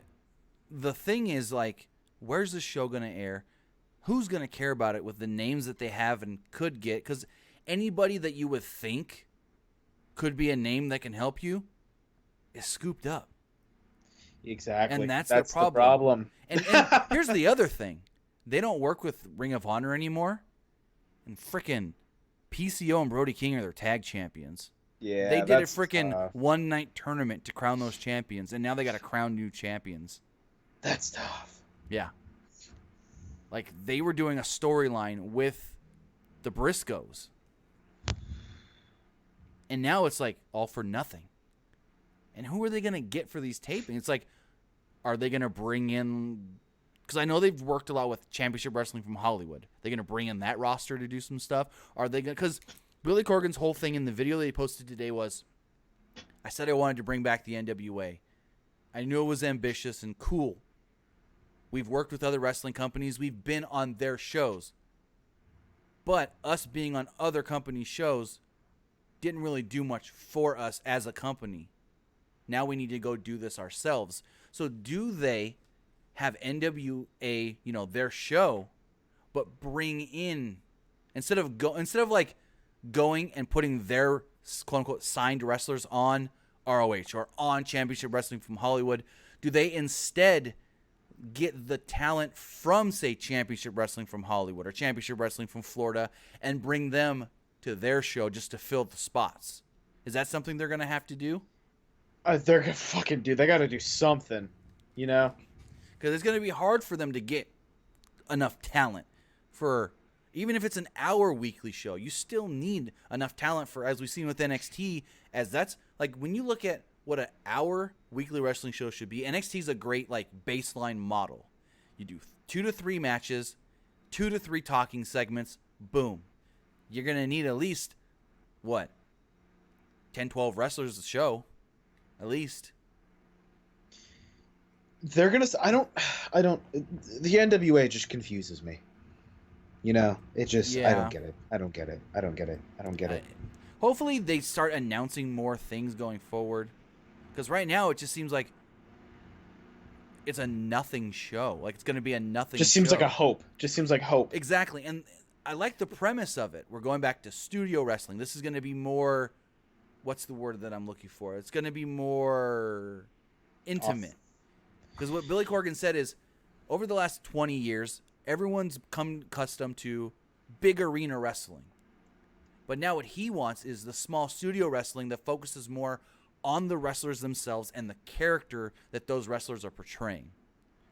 the thing is, like, where's this show going to air? Who's going to care about it with the names that they have and could get? Because anybody that you would think could be a name that can help you is scooped up. Exactly. And that's the problem. And here's the other thing. They don't work with Ring of Honor anymore. And frickin' PCO and Brody King are their tag champions. Yeah, they did a frickin' one-night tournament to crown those champions, and now they got to crown new champions. That's tough. Yeah. Like, they were doing a storyline with the Briscoes. And now it's like all for nothing. And who are they going to get for these tapings? It's like, are they going to bring in... Because I know they've worked a lot with Championship Wrestling from Hollywood. They're going to bring in that roster to do some stuff? Are they going to... Because Billy Corgan's whole thing in the video that he posted today was, I said I wanted to bring back the NWA. I knew it was ambitious and cool. We've worked with other wrestling companies. We've been on their shows. But us being on other companies' shows didn't really do much for us as a company. Now we need to go do this ourselves. So do they have NWA, their show, but bring in, instead of going and putting their quote unquote signed wrestlers on ROH or on Championship Wrestling from Hollywood, do they instead get the talent from, say, Championship Wrestling from Hollywood or Championship Wrestling from Florida and bring them to their show just to fill the spots? Is that something they're going to have to do? They're going to fucking do. They got to do something, Because it's going to be hard for them to get enough talent for, even if it's an hour weekly show, you still need enough talent for, as we've seen with NXT, as that's, like, when you look at what an hour weekly wrestling show should be, NXT is a great, like, baseline model. You do 2 to 3 matches, 2 to 3 talking segments, boom. You're going to need at least, 10, 12 wrestlers a show, at least. They're going to, I don't, the NWA just confuses me. It just, yeah. I don't get it. Hopefully they start announcing more things going forward. Because right now it just seems like it's a nothing show. Like, it's going to be a nothing Just show. seems like a hope. Just seems like hope. Exactly. And I like the premise of it. We're going back to studio wrestling. This is going to be more, what's the word that I'm looking for? It's going to be more intimate. Because what Billy Corgan said is, over the last 20 years, everyone's come accustomed to big arena wrestling. But now what he wants is the small studio wrestling that focuses more on the wrestlers themselves and the character that those wrestlers are portraying.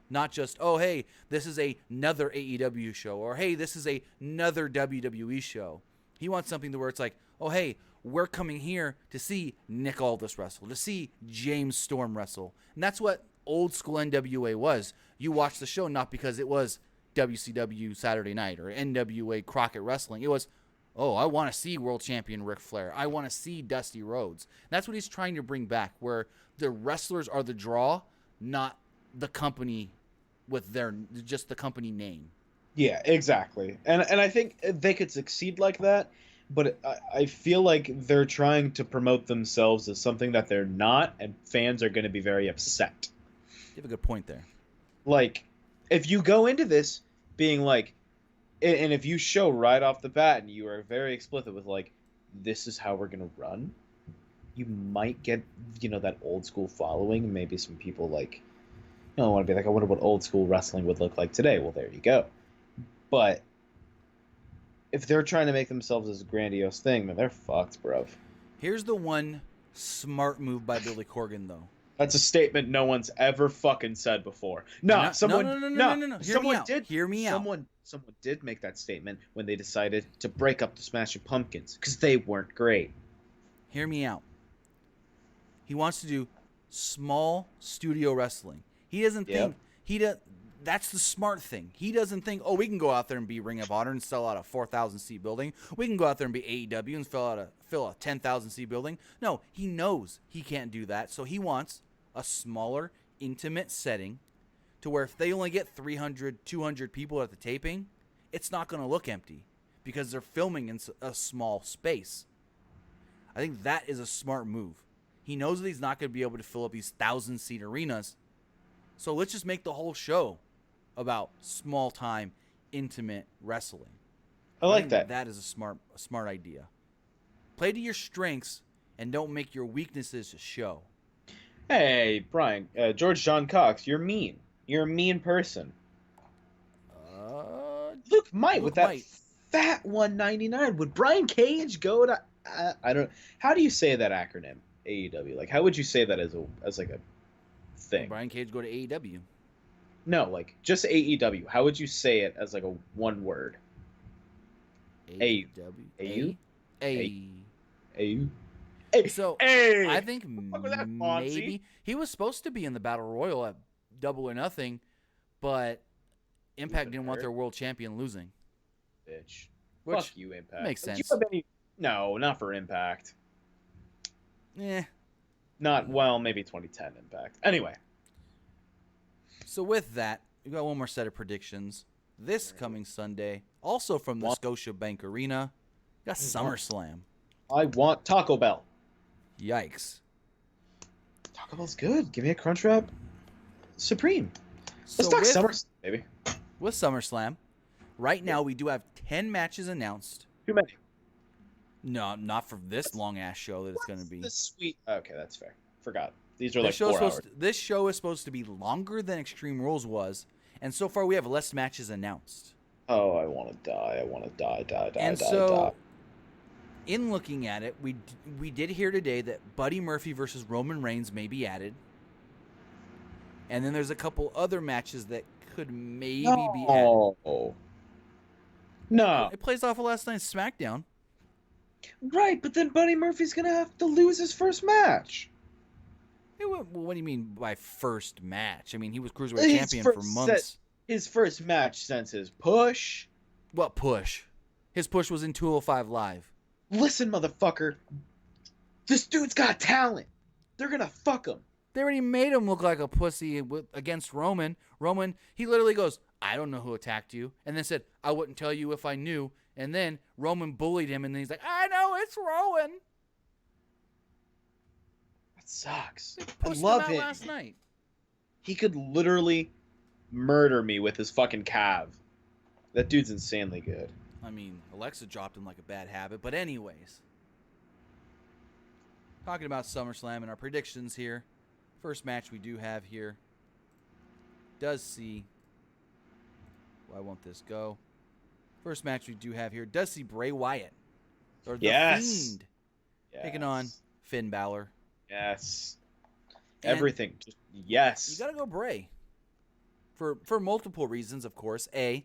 Not just, oh, hey, this is another AEW show, or hey, this is another WWE show. He wants something to where it's like, oh, hey, we're coming here to see Nick Aldis wrestle, to see James Storm wrestle. And that's what old school NWA was. You watched the show not because it was WCW Saturday Night or NWA Crockett Wrestling. It was, oh, I want to see world champion Ric Flair. I want to see Dusty Rhodes. That's what he's trying to bring back, where the wrestlers are the draw, not the company with just the company name. Yeah, exactly. And I think they could succeed like that, but I feel like they're trying to promote themselves as something that they're not, and fans are going to be very upset. You have a good point there. Like, if you go into this being like, and if you show right off the bat and you are very explicit with like, this is how we're going to run, you might get, that old school following. Maybe some people like, want to be like, I wonder what old school wrestling would look like today. Well, there you go. But if they're trying to make themselves this grandiose thing, then they're fucked, bro. Here's the one smart move by Billy Corgan, though. That's a statement no one's ever fucking said before. No. Someone Hear me out. Someone did make that statement when they decided to break up the Smashing Pumpkins because they weren't great. Hear me out. He wants to do small studio wrestling. He doesn't think that's the smart thing. He doesn't think, oh, we can go out there and be Ring of Honor and sell out a 4,000 seat building. We can go out there and be AEW and fill a 10,000 seat building. No, he knows he can't do that. So he wants a smaller, intimate setting to where if they only get 300, 200 people at the taping, it's not going to look empty because they're filming in a small space. I think that is a smart move. He knows that he's not going to be able to fill up these 1,000-seat arenas. So let's just make the whole show about small-time, intimate wrestling. I like that. That is a smart idea. Play to your strengths and don't make your weaknesses a show. Hey, Brian, George John Cox, you're mean. You're a mean person. Luke Might with that fat 199. Would Brian Cage go to? I don't. How do you say that acronym? AEW. Like, how would you say that as like a thing? Brian Cage go to AEW. No, like just AEW. How would you say it as like a one word? AEW. AEW. So I think maybe he was supposed to be in the Battle Royal at Double or Nothing, but Impact didn't want their world champion losing. Bitch. Which fuck you, Impact. Makes sense. No, not for Impact. Yeah. Not, well, maybe 2010 Impact. Anyway. So with that, we've got one more set of predictions. This coming Sunday, also from the Scotiabank Arena, we got SummerSlam. I want Taco Bell. Yikes. Taco Bell's good. Give me a Crunchwrap Supreme. Let's talk SummerSlam, baby. With SummerSlam, right now we do have 10 matches announced. Too many. No, not for this long-ass show that it's going to be. Okay, that's fair. Forgot. These are like 4 hours. This show is supposed to be longer than Extreme Rules was, and so far we have less matches announced. Oh, I want to die. I want to die. And so, in looking at it, we did hear today that Buddy Murphy versus Roman Reigns may be added. And then there's a couple other matches that could maybe be added. No. It plays off of last night's SmackDown. Right, but then Buddy Murphy's going to have to lose his first match. What do you mean by first match? I mean, he was Cruiserweight champion for months. His first match since his push. What push? His push was in 205 Live. Listen, motherfucker. This dude's got talent. They're going to fuck him. They already made him look like a pussy against Roman. Roman, he literally goes, I don't know who attacked you. And then said, I wouldn't tell you if I knew. And then Roman bullied him, and then he's like, I know, it's Rowan. That sucks. I love him last night. He could literally murder me with his fucking calf. That dude's insanely good. I mean, Alexa dropped him like a bad habit. But anyways, talking about SummerSlam and our predictions here. First match we do have here does see... Why won't this go? First match we do have here does see Bray Wyatt. Or The Fiend. Taking on Finn Balor. Yes. And everything. Just, yes. You got to go Bray. For multiple reasons, of course. A,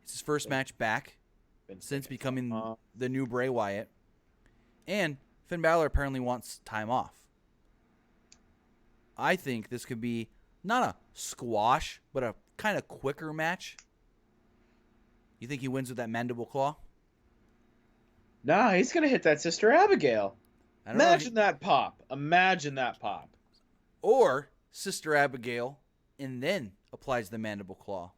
it's his first match back since becoming the new Bray Wyatt. And Finn Balor apparently wants time off. I think this could be not a squash, but a kind of quicker match. You think he wins with that mandible claw? Nah, he's gonna hit that Sister Abigail. Imagine that pop. Imagine that pop. Or Sister Abigail, and then applies the mandible claw.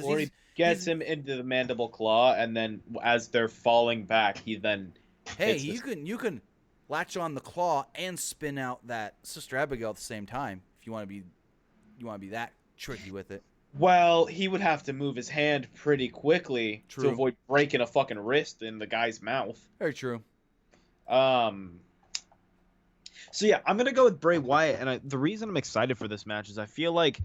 Or he gets him into the mandible claw, and then as they're falling back, he then. Hey, you can latch on the claw and spin out that Sister Abigail at the same time if you want to be that tricky with it. Well, he would have to move his hand pretty quickly True. to avoid breaking a fucking wrist in the guy's mouth. Very true. So yeah, I'm gonna go with Bray Wyatt, and the reason I'm excited for this match is I feel like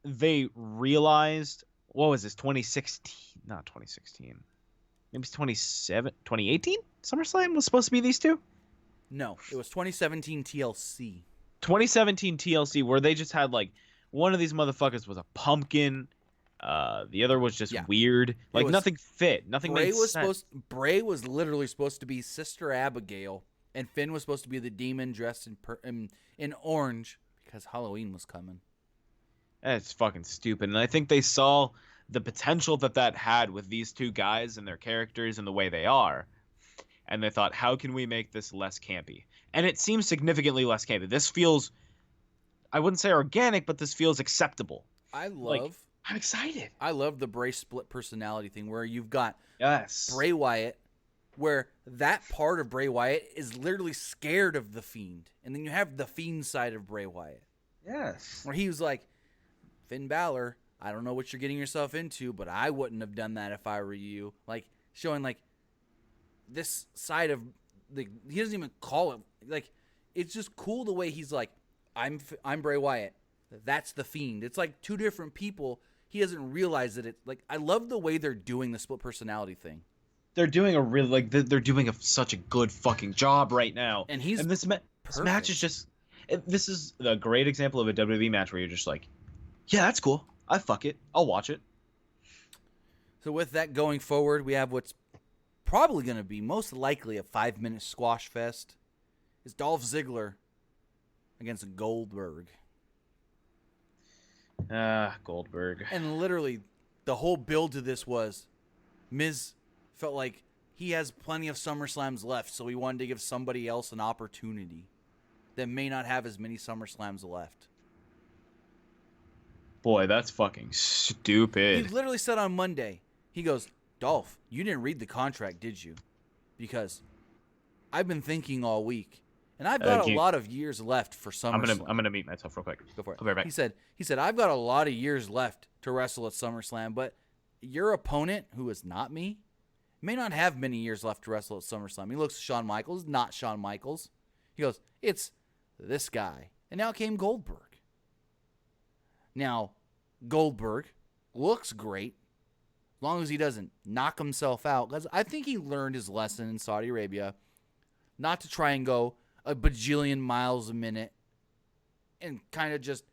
they realized, what was this, 2016? Not 2016. Maybe it's 2018? SummerSlam was supposed to be these two? No, it was 2017 TLC. 2017 TLC, where they just had like one of these motherfuckers was a pumpkin, the other was just weird, like nothing fit, nothing made sense. Bray was literally supposed to be Sister Abigail, and Finn was supposed to be the demon dressed in orange because Halloween was coming. That's fucking stupid, and I think they saw the potential that had with these two guys and their characters and the way they are, and they thought, how can we make this less campy? And it seems significantly less campy. This feels, I wouldn't say organic, but this feels acceptable. I'm excited. I love the Bray split personality thing where you've got Bray Wyatt, where that part of Bray Wyatt is literally scared of the Fiend. And then you have the Fiend side of Bray Wyatt. Yes. Where he was like, Finn Balor, I don't know what you're getting yourself into, but I wouldn't have done that if I were you. Like, showing like this side of he doesn't even call it, like, it's just cool the way he's like, I'm Bray Wyatt. That's the Fiend. It's like two different people. He doesn't realize that it's like, I love the way they're doing the split personality thing. They're doing they're doing such a good fucking job right now. And this match is just, this is a great example of a WWE match where you're just like, yeah, that's cool. I'll watch it. So with that going forward, we have what's probably going to be most likely a 5-minute squash fest. Is Dolph Ziggler against Goldberg. Goldberg. And literally, the whole build to this was Miz felt like he has plenty of SummerSlams left, so he wanted to give somebody else an opportunity that may not have as many SummerSlams left. Boy, that's fucking stupid. He literally said on Monday, he goes, Dolph, you didn't read the contract, did you? Because I've been thinking all week, and I've got a lot of years left for SummerSlam. I'm gonna mute myself real quick. Go for it. I'll be right back. He said, I've got a lot of years left to wrestle at SummerSlam, but your opponent, who is not me, may not have many years left to wrestle at SummerSlam. He looks at Shawn Michaels, not Shawn Michaels. He goes, it's this guy. And now came Goldberg. Now, Goldberg looks great as long as he doesn't knock himself out. Because I think he learned his lesson in Saudi Arabia not to try and go a bajillion miles a minute and kind of just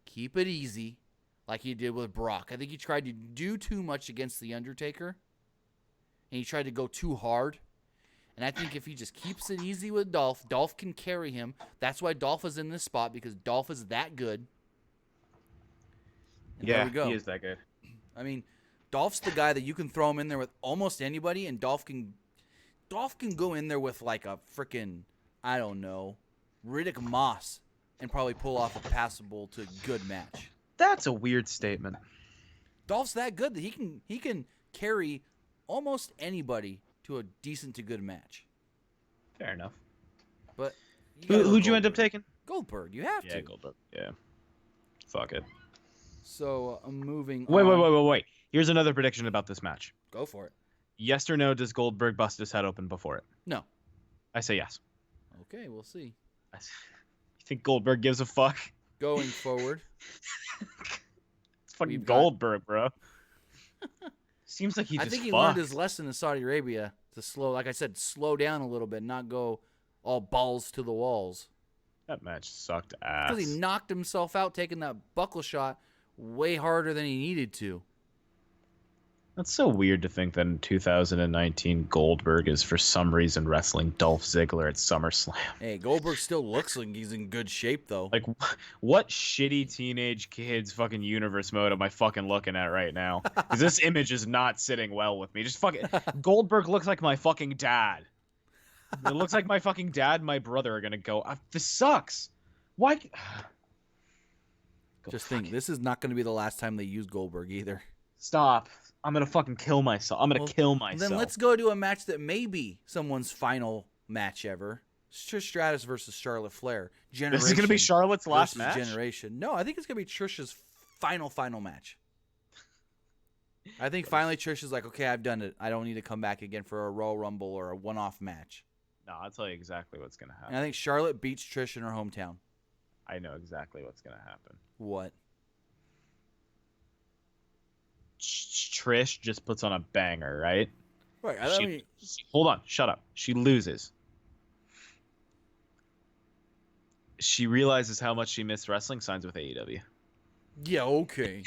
keep it easy like he did with Brock. I think he tried to do too much against The Undertaker, and he tried to go too hard. And I think if he just keeps it easy with Dolph, Dolph can carry him. That's why Dolph is in this spot, because Dolph is that good. And yeah, there we go. He is that good. I mean, Dolph's the guy that you can throw him in there with almost anybody, and Dolph can go in there with like a freaking, I don't know, Riddick Moss and probably pull off a passable to good match. That's a weird statement. Dolph's that good that he can carry almost anybody to a decent to good match. Fair enough. But who'd you end up taking? Goldberg. You have to. Yeah, Goldberg. Yeah. Fuck it. So I'm moving. Wait. Here's another prediction about this match. Go for it. Yes or no? Does Goldberg bust his head open before it? No. I say yes. Okay, we'll see. You think Goldberg gives a fuck? Going forward. It's fucking Goldberg, bro. Seems like I think he learned his lesson in Saudi Arabia to slow down a little bit, not go all balls to the walls. That match sucked ass. Because he knocked himself out taking that buckle shot way harder than he needed to. That's so weird to think that in 2019 Goldberg is for some reason wrestling Dolph Ziggler at SummerSlam. Hey, Goldberg still looks like he's in good shape though. Like, what shitty teenage kids fucking universe mode am I fucking looking at right now? Because this image is not sitting well with me. Just fucking Goldberg looks like my fucking dad. It looks like my fucking dad and my brother are gonna go. This sucks. Why? Just think, this is not going to be the last time they use Goldberg either. Stop. I'm gonna fucking kill myself. I'm gonna kill myself. Then let's go to a match that may be someone's final match ever. Trish Stratus versus Charlotte Flair. This is gonna be Charlotte's last match? Generation. No, I think it's gonna be Trish's final match. I think finally Trish is like, okay, I've done it. I don't need to come back again for a Royal Rumble or a one-off match. No, I'll tell you exactly what's gonna happen. And I think Charlotte beats Trish in her hometown. I know exactly what's gonna happen. What? Trish just puts on a banger, right? Right. Hold on. Shut up. She loses. She realizes how much she missed wrestling, signs with AEW. Yeah. Okay.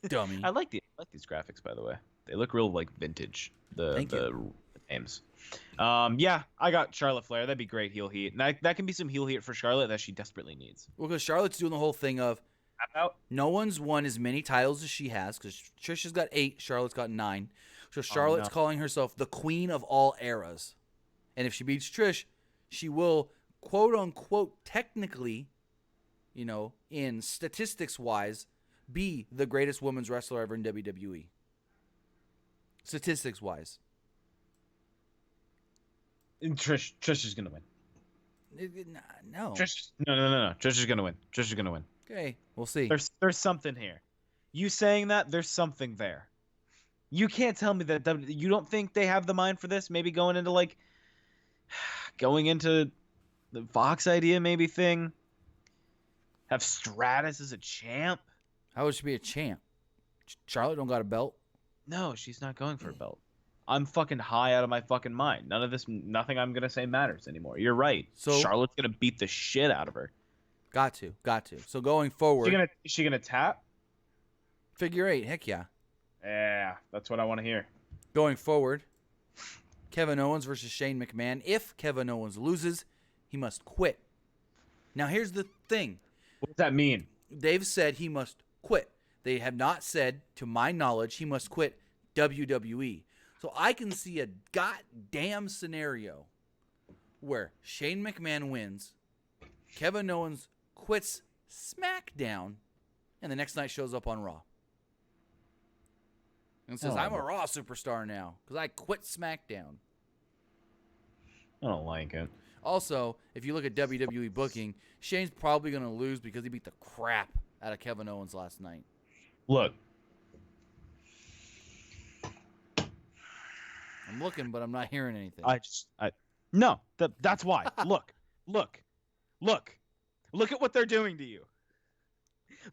Dummy. I like these graphics, by the way. They look real like vintage. The names. Yeah, I got Charlotte Flair. That'd be great heel heat. And that can be some heel heat for Charlotte that she desperately needs. Well, because Charlotte's doing the whole thing of no one's won as many titles as she has, because Trish has got 8, Charlotte's got 9. So Charlotte's calling herself the queen of all eras. And if she beats Trish, she will, quote unquote, technically, in statistics wise, be the greatest women's wrestler ever in WWE. Statistics wise. And Trish is gonna win. No. No. Trish is gonna win. Trish is gonna win. Okay, we'll see. There's something here. You saying that, there's something there. You can't tell me that you don't think they have the mind for this. Maybe going into the Fox idea maybe thing. Have Stratus as a champ. How would she be a champ? Charlotte don't got a belt. No, she's not going for a belt. I'm fucking high out of my fucking mind. Nothing I'm gonna say matters anymore. You're right. So Charlotte's gonna beat the shit out of her. Got to. So going forward, is she gonna tap? Figure 8. Heck yeah. Yeah, that's what I want to hear. Going forward, Kevin Owens versus Shane McMahon. If Kevin Owens loses, he must quit. Now here's the thing. What does that mean? They've said he must quit. They have not said, to my knowledge, he must quit WWE. So I can see a goddamn scenario where Shane McMahon wins, Kevin Owens quits SmackDown, and the next night shows up on Raw. And says, I'm a Raw superstar now because I quit SmackDown. I don't like it. Also, if you look at WWE booking, Shane's probably going to lose because he beat the crap out of Kevin Owens last night. Look. I'm looking, but I'm not hearing anything. No, that's why. Look at what they're doing to you.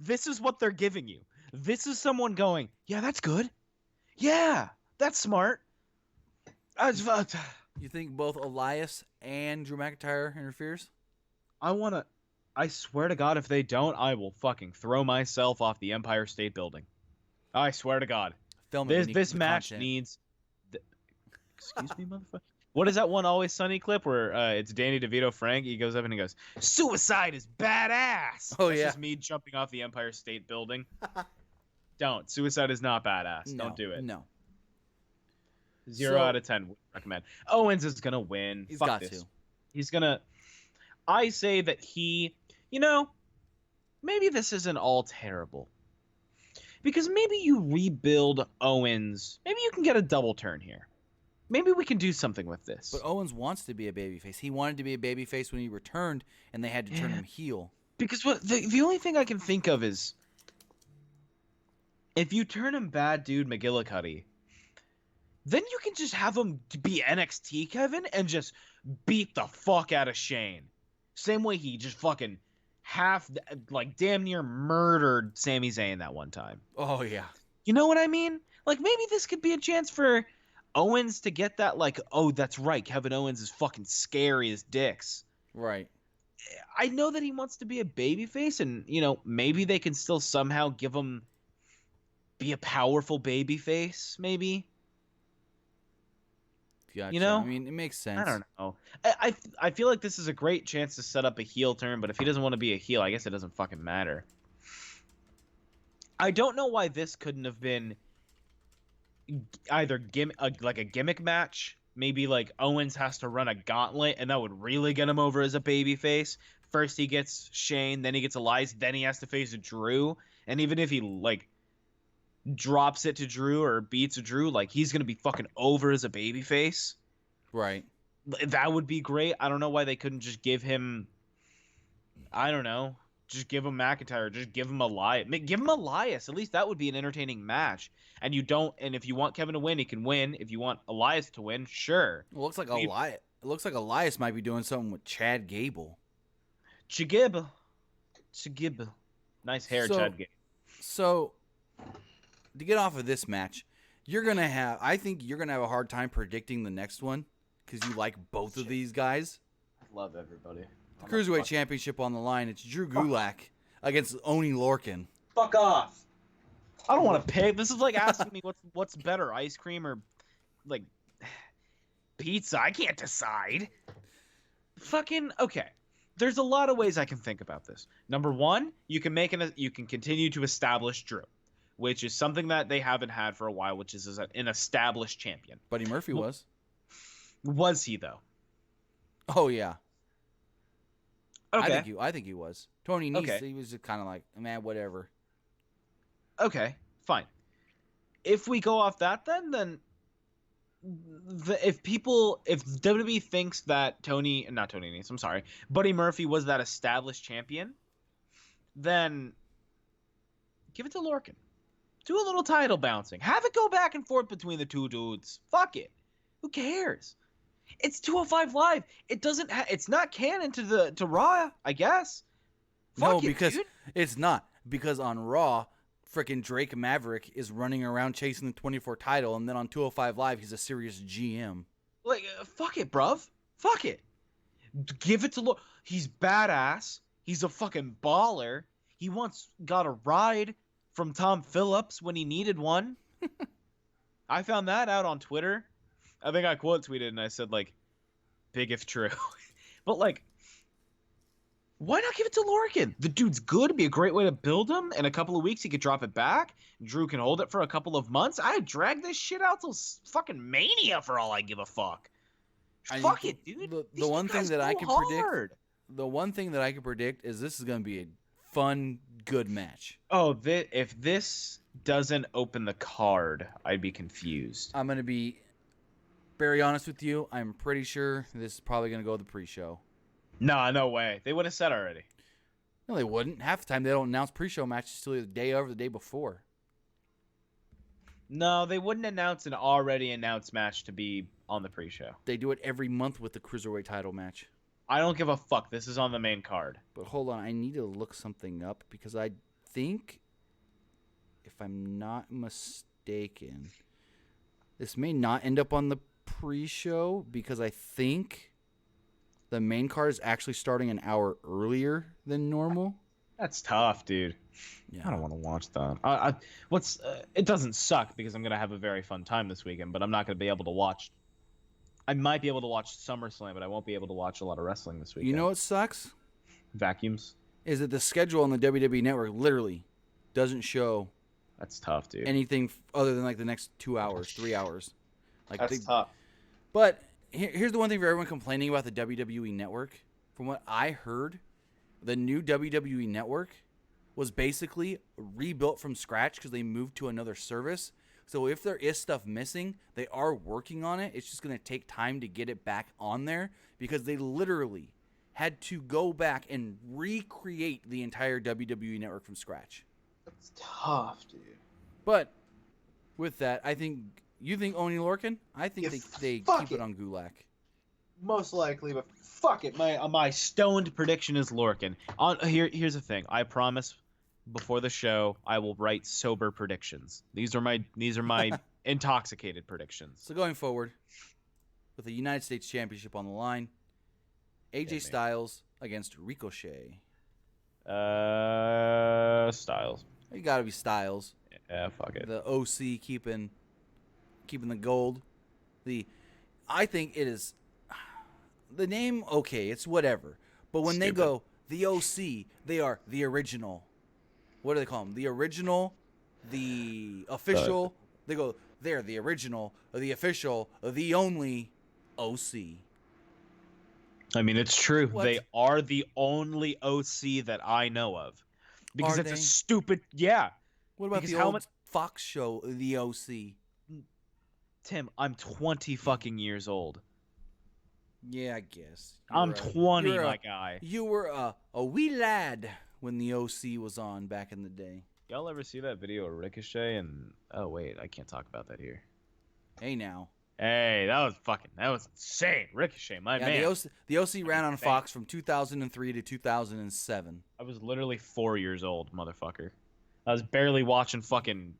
This is what they're giving you. This is someone going, yeah, that's good. Yeah, that's smart. You think both Elias and Drew McIntyre interferes? I swear to God, if they don't, I will fucking throw myself off the Empire State Building. I swear to God. This match needs... Excuse me, motherfucker. What is that one Always Sunny clip where it's Danny DeVito Frank? He goes up and he goes, "Suicide is badass." Oh, That's yeah. just me jumping off the Empire State Building. Don't. Suicide is not badass. No, Don't do it. No. 0 out of 10 would recommend. Owens is going to win. He's Fuck got this. to. He's going to... I say that he... maybe this isn't all terrible. Because maybe you rebuild Owens. Maybe you can get a double turn here. Maybe we can do something with this. But Owens wants to be a babyface. He wanted to be a babyface when he returned, and they had to turn him heel. Because the only thing I can think of is... If you turn him bad dude McGillicuddy, then you can just have him be NXT Kevin and just beat the fuck out of Shane. Same way he just fucking damn near murdered Sami Zayn that one time. Oh, yeah. You know what I mean? Maybe this could be a chance for Owens to get that, oh, that's right, Kevin Owens is fucking scary as dicks. Right. I know that he wants to be a babyface, and, maybe they can still somehow give him be a powerful babyface, maybe. Gotcha. You know? I mean, it makes sense. I don't know. I feel like this is a great chance to set up a heel turn, but if he doesn't want to be a heel, I guess it doesn't fucking matter. I don't know why this couldn't have been either like a gimmick match. Maybe like Owens has to run a gauntlet, and that would really get him over as a babyface. First he gets Shane, then he gets Elias, then he has to face Drew. And even if he like drops it to Drew or beats Drew, like he's gonna be fucking over as a babyface. Right. That would be great. I don't know why they couldn't just give him. I don't know. Just give him McIntyre. Just give him Elias. Give him Elias. At least that would be an entertaining match. And you don't. And if you want Kevin to win, he can win. If you want Elias to win, sure. It looks like Elias. It looks like Elias might be doing something with Chad Gable. Chagib. Nice hair, Chad Gable. So, to get off of this match, I think you're gonna have a hard time predicting the next one because you like both of these guys. I love everybody. The Cruiserweight Championship on the line. It's Drew Gulak against Oni Lorcan. Fuck off. I don't want to pick. This is like asking me what's better, ice cream or like pizza. I can't decide. Fucking okay. There's a lot of ways I can think about this. Number one, you can continue to establish Drew, which is something that they haven't had for a while, which is an established champion. Buddy Murphy was. Was he though? Oh yeah. Okay. I think he was. Tony Nese, Okay. he was just kind of like, man, whatever. Okay, fine. If we go off that, then if WWE thinks that Buddy Murphy was that established champion, then give it to Lorcan. Do a little title bouncing. Have it go back and forth between the two dudes. Fuck it. Who cares? It's 205 Live. It doesn't. It's not canon to Raw, I guess. No, because it's not. Because on Raw, frickin' Drake Maverick is running around chasing the 24 title, and then on 205 Live, he's a serious GM. Like, fuck it, bruv. Fuck it. Give it to Lorcan. He's badass. He's a fucking baller. He once got a ride from Tom Phillips when he needed one. I found that out on Twitter. I think I quote tweeted and I said, like, big if true. But, like, why not give it to Lorcan? The dude's good. It'd be a great way to build him. In a couple of weeks, he could drop it back. Drew can hold it for a couple of months. I'd drag this shit out till fucking Mania for all I give a fuck. Fuck it, dude. The one thing that I can predict. The one thing that I can predict is this is going to be a fun, good match. Oh, if this doesn't open the card, I'd be confused. I'm going to be very honest with you. I'm pretty sure this is probably going to go the pre-show. Nah, no way. They would have said already. No, they wouldn't. Half the time they don't announce pre-show matches till the day of or the day before. No, they wouldn't announce an already announced match to be on the pre-show. They do it every month with the Cruiserweight title match. I don't give a fuck. This is on the main card. But hold on. I need to look something up because I think, if I'm not mistaken, this may not end up on the pre-show because I think the main card is actually starting an hour earlier than normal. That's tough, dude. Yeah. I don't want to watch that. It doesn't suck because I'm gonna have a very fun time this weekend, but I'm not gonna be able to watch. I might be able to watch SummerSlam, but I won't be able to watch a lot of wrestling this weekend. You know what sucks? Vacuums. Is that the schedule on the WWE Network literally doesn't show. That's tough, dude. Anything other than like the next 2 hours, 3 hours. Like That's tough. But here's the one thing for everyone complaining about the WWE Network. From what I heard, the new WWE Network was basically rebuilt from scratch because they moved to another service. So if there is stuff missing, they are working on it. It's just going to take time to get it back on there because they literally had to go back and recreate the entire WWE Network from scratch. That's tough, dude. But with that, I think you think Oni Lorcan? I think they keep it on Gulak. Most likely, but fuck it. My stoned prediction is Lorcan. Here's the thing. I promise before the show I will write sober predictions. These are my intoxicated predictions. So going forward, with the United States Championship on the line, AJ Styles against Ricochet. Styles. You gotta be Styles. Yeah, fuck it. The OC keeping the gold. I think it is the name. Okay, it's whatever. But when they Stupid. go the OC, they are the original. What do they call them? The original, the official. They're the original, the official, the only OC. I mean, it's true. What? They are the only OC that I know of. Because Are it's a they? stupid. Yeah. What about Because the how old much. Fox show, the OC? Tim, I'm 20 fucking years old. Yeah, I guess. I'm 20, you're my guy. You were a wee lad when the OC was on back in the day. Y'all ever see that video of Ricochet and... Oh, wait. I can't talk about that here. Hey, now. Hey, that was insane. Ricochet, my man. The OC ran on Fox from 2003 to 2007. I was literally 4 years old, motherfucker. I was barely watching fucking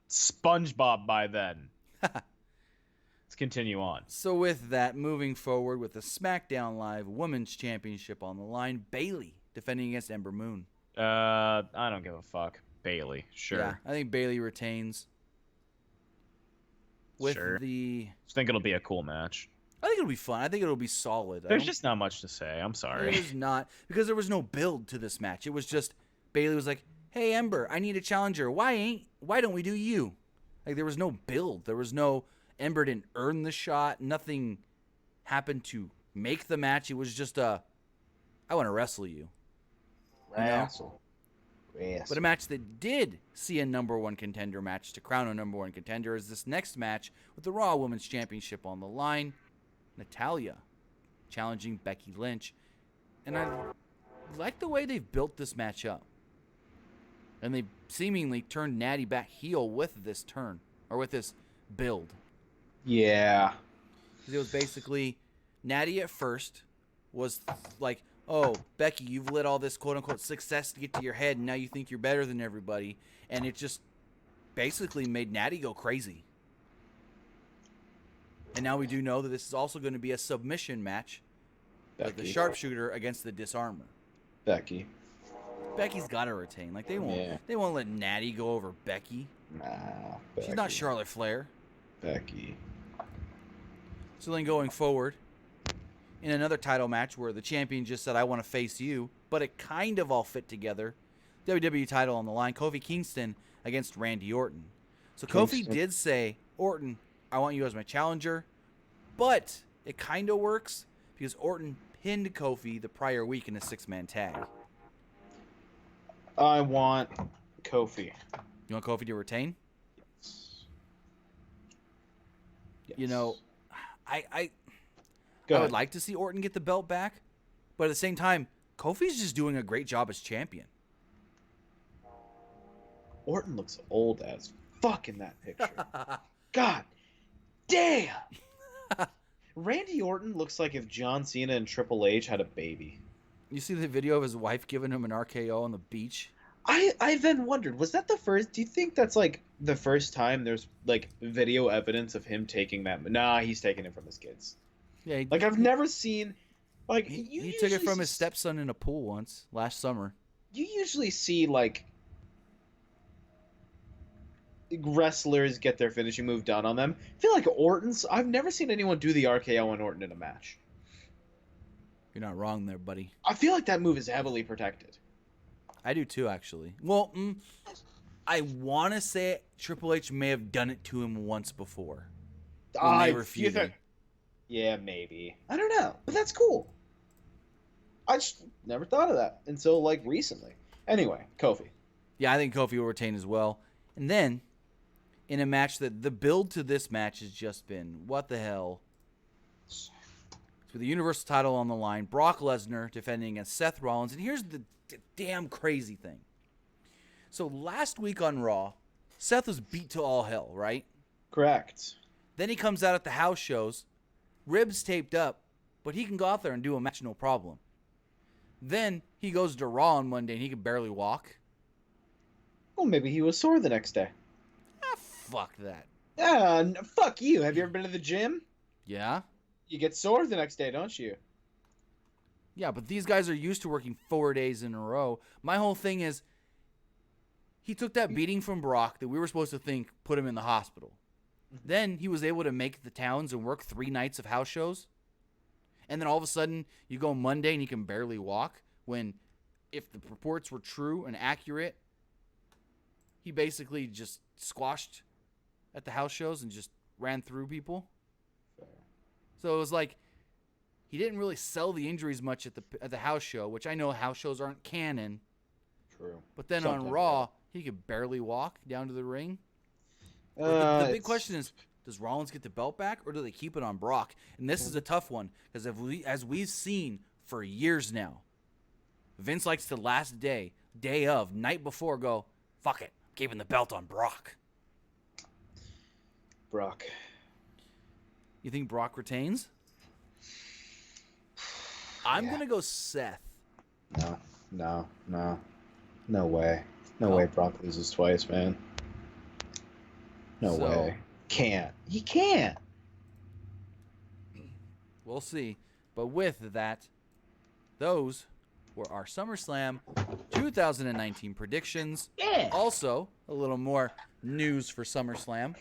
SpongeBob by then. Let's continue on. So with that, moving forward with the SmackDown Live Women's Championship on the line, Bayley defending against Ember Moon. I don't give a fuck. Bayley, sure. Yeah, I think Bayley retains. With Sure. the... I think it'll be a cool match. I think it'll be fun. I think it'll be solid. There's just not much to say. I'm sorry. There's not, because there was no build to this match. It was just Bayley was like, "Hey Ember, I need a challenger. Why don't we do you?" Like there was no build. There was no Ember didn't earn the shot. Nothing happened to make the match. It was just I want to wrestle you. Wrestle. But a match that did see a number one contender match to crown a number one contender is this next match with the Raw Women's Championship on the line. Natalya challenging Becky Lynch. And I like the way they've built this match up. And they seemingly turned Natty back heel with this turn, or with this build. Yeah. It was basically, Natty at first was like, "Oh, Becky, you've let all this quote-unquote success to get to your head, and now you think you're better than everybody." And it just basically made Natty go crazy. And now we do know that this is also going to be a submission match. With the sharpshooter against the disarmer. Becky's got to retain. Like they won't let Natty go over Becky. Nah. She's not Charlotte Flair. Becky. So then going forward, in another title match where the champion just said, "I want to face you," but it kind of all fit together. WWE title on the line, Kofi Kingston against Randy Orton. So Kofi did say, "Orton, I want you as my challenger," but it kind of works because Orton pinned Kofi the prior week in a 6-man tag. I want Kofi. You want Kofi to retain? Yes. You know, I Go would ahead. like to see Orton get the belt back, but at the same time, Kofi's just doing a great job as champion. Orton looks old as fuck in that picture. God damn! Randy Orton looks like if John Cena and Triple H had a baby. You see the video of his wife giving him an RKO on the beach? I then wondered, was that the first? Do you think that's like the first time there's like video evidence of him taking that? Nah, he's taking it from his kids. Yeah, Like I've never seen. Like he took it from his stepson in a pool once last summer. You usually see like wrestlers get their finishing move done on them. I feel like Orton's. I've never seen anyone do the RKO on Orton in a match. You're not wrong there, buddy. I feel like that move is heavily protected. I do too, actually. Well, I want to say Triple H may have done it to him once before. When they were feuding. Yeah, maybe. I don't know, but that's cool. I just never thought of that until like recently. Anyway, Kofi. Yeah, I think Kofi will retain as well. And then, in a match that the build to this match has just been, what the hell? It's with the Universal title on the line, Brock Lesnar defending against Seth Rollins. And here's the damn crazy thing. So last week on Raw, Seth was beat to all hell, right? Correct. Then he comes out at the house shows, ribs taped up, but he can go out there and do a match no problem. Then he goes to Raw on Monday and he can barely walk. Well, maybe he was sore the next day. Fuck that. Fuck you. Have you ever been to the gym? Yeah? You get sore the next day, don't you? Yeah, but these guys are used to working 4 days in a row. My whole thing is, he took that beating from Brock that we were supposed to think put him in the hospital. Then he was able to make the towns and work 3 nights of house shows. And then all of a sudden, you go Monday and he can barely walk when, if the reports were true and accurate, he basically just squashed at the house shows and just ran through people. So it was like he didn't really sell the injuries much at the house show, which I know house shows aren't canon. True. But then Sometimes, on Raw, he could barely walk down to the ring. The big question is, does Rollins get the belt back, or do they keep it on Brock? And this is a tough one, because as we've seen for years now, Vince likes to last day of, night before, go, fuck it, I'm keeping the belt on Brock. Brock. You think Brock retains? I'm going to go Seth. No way. No way Brock loses twice, man. No way. Can't. He can't. We'll see. But with that, those were our SummerSlam 2019 predictions. Yeah. Also, a little more news for SummerSlam.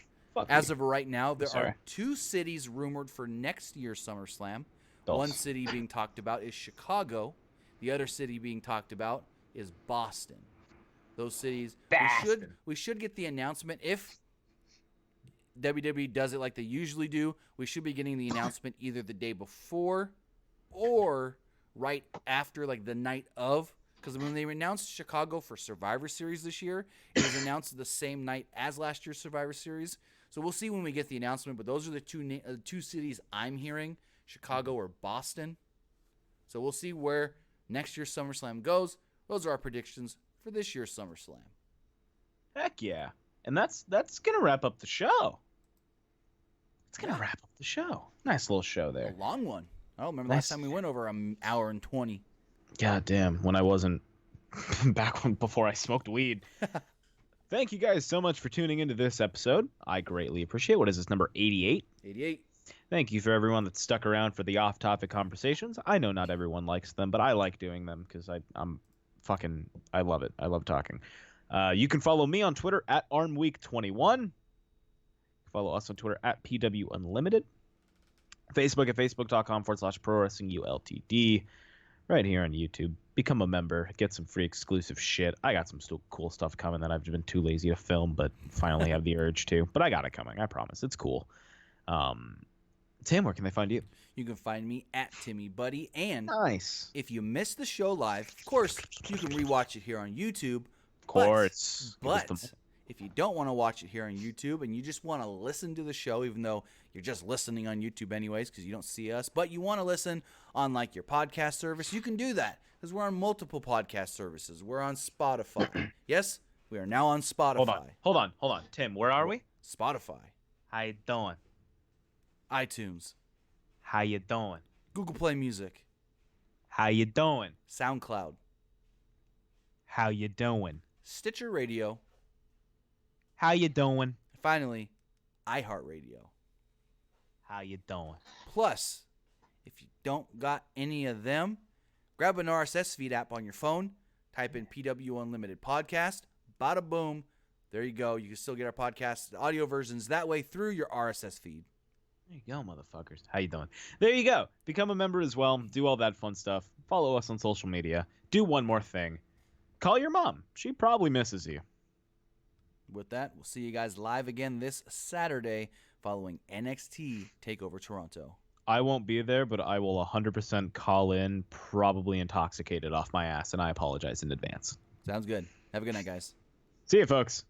As of right now, there are 2 cities rumored for next year's SummerSlam. One city being talked about is Chicago. The other city being talked about is Boston. Those cities, we should get the announcement. If WWE does it like they usually do, we should be getting the announcement either the day before or right after, like the night of. Because when they announced Chicago for Survivor Series this year, it was announced the same night as last year's Survivor Series. So we'll see when we get the announcement, but those are the two cities I'm hearing, Chicago or Boston. So we'll see where next year's SummerSlam goes. Those are our predictions for this year's SummerSlam. Heck yeah. And that's going to wrap up the show. It's going to wrap up the show. Nice little show there. A long one. I don't remember last time we went over an hour and 20. God damn, when I wasn't before I smoked weed. Thank you guys so much for tuning into this episode. I greatly appreciate it. What is this, number 88? 88. Thank you for everyone that stuck around for the off-topic conversations. I know not everyone likes them, but I like doing them because I love it. I love talking. You can follow me on Twitter at ArmWeek21. Follow us on Twitter at PWUnlimited. Facebook at facebook.com/ProWrestlingULTD. Right here on YouTube. Become a member. Get some free exclusive shit. I got some still cool stuff coming that I've been too lazy to film, but finally have the urge to. But I got it coming. I promise. It's cool. Tim, where can they find you? You can find me at TimmyBuddy. And nice. If you missed the show live, of course, you can rewatch it here on YouTube. Of course. But if you don't want to watch it here on YouTube and you just want to listen to the show, even though you're just listening on YouTube anyways because you don't see us, but you want to listen on like your podcast service, you can do that because we're on multiple podcast services. We're on Spotify. Yes, we are now on Spotify. Hold on. Tim, where are we? Spotify. How you doing? iTunes. How you doing? Google Play Music. How you doing? SoundCloud. How you doing? Stitcher Radio. How you doing? Finally, iHeartRadio. How you doing? Plus, if you don't got any of them, grab an RSS feed app on your phone, type in PWUnlimited Podcast, bada boom, there you go. You can still get our podcast audio versions that way through your RSS feed. There you go, motherfuckers. How you doing? There you go. Become a member as well. Do all that fun stuff. Follow us on social media. Do one more thing. Call your mom. She probably misses you. With that, we'll see you guys live again this Saturday following NXT TakeOver Toronto. I won't be there, but I will 100% call in, probably intoxicated off my ass, and I apologize in advance. Sounds good. Have a good night, guys. See you, folks.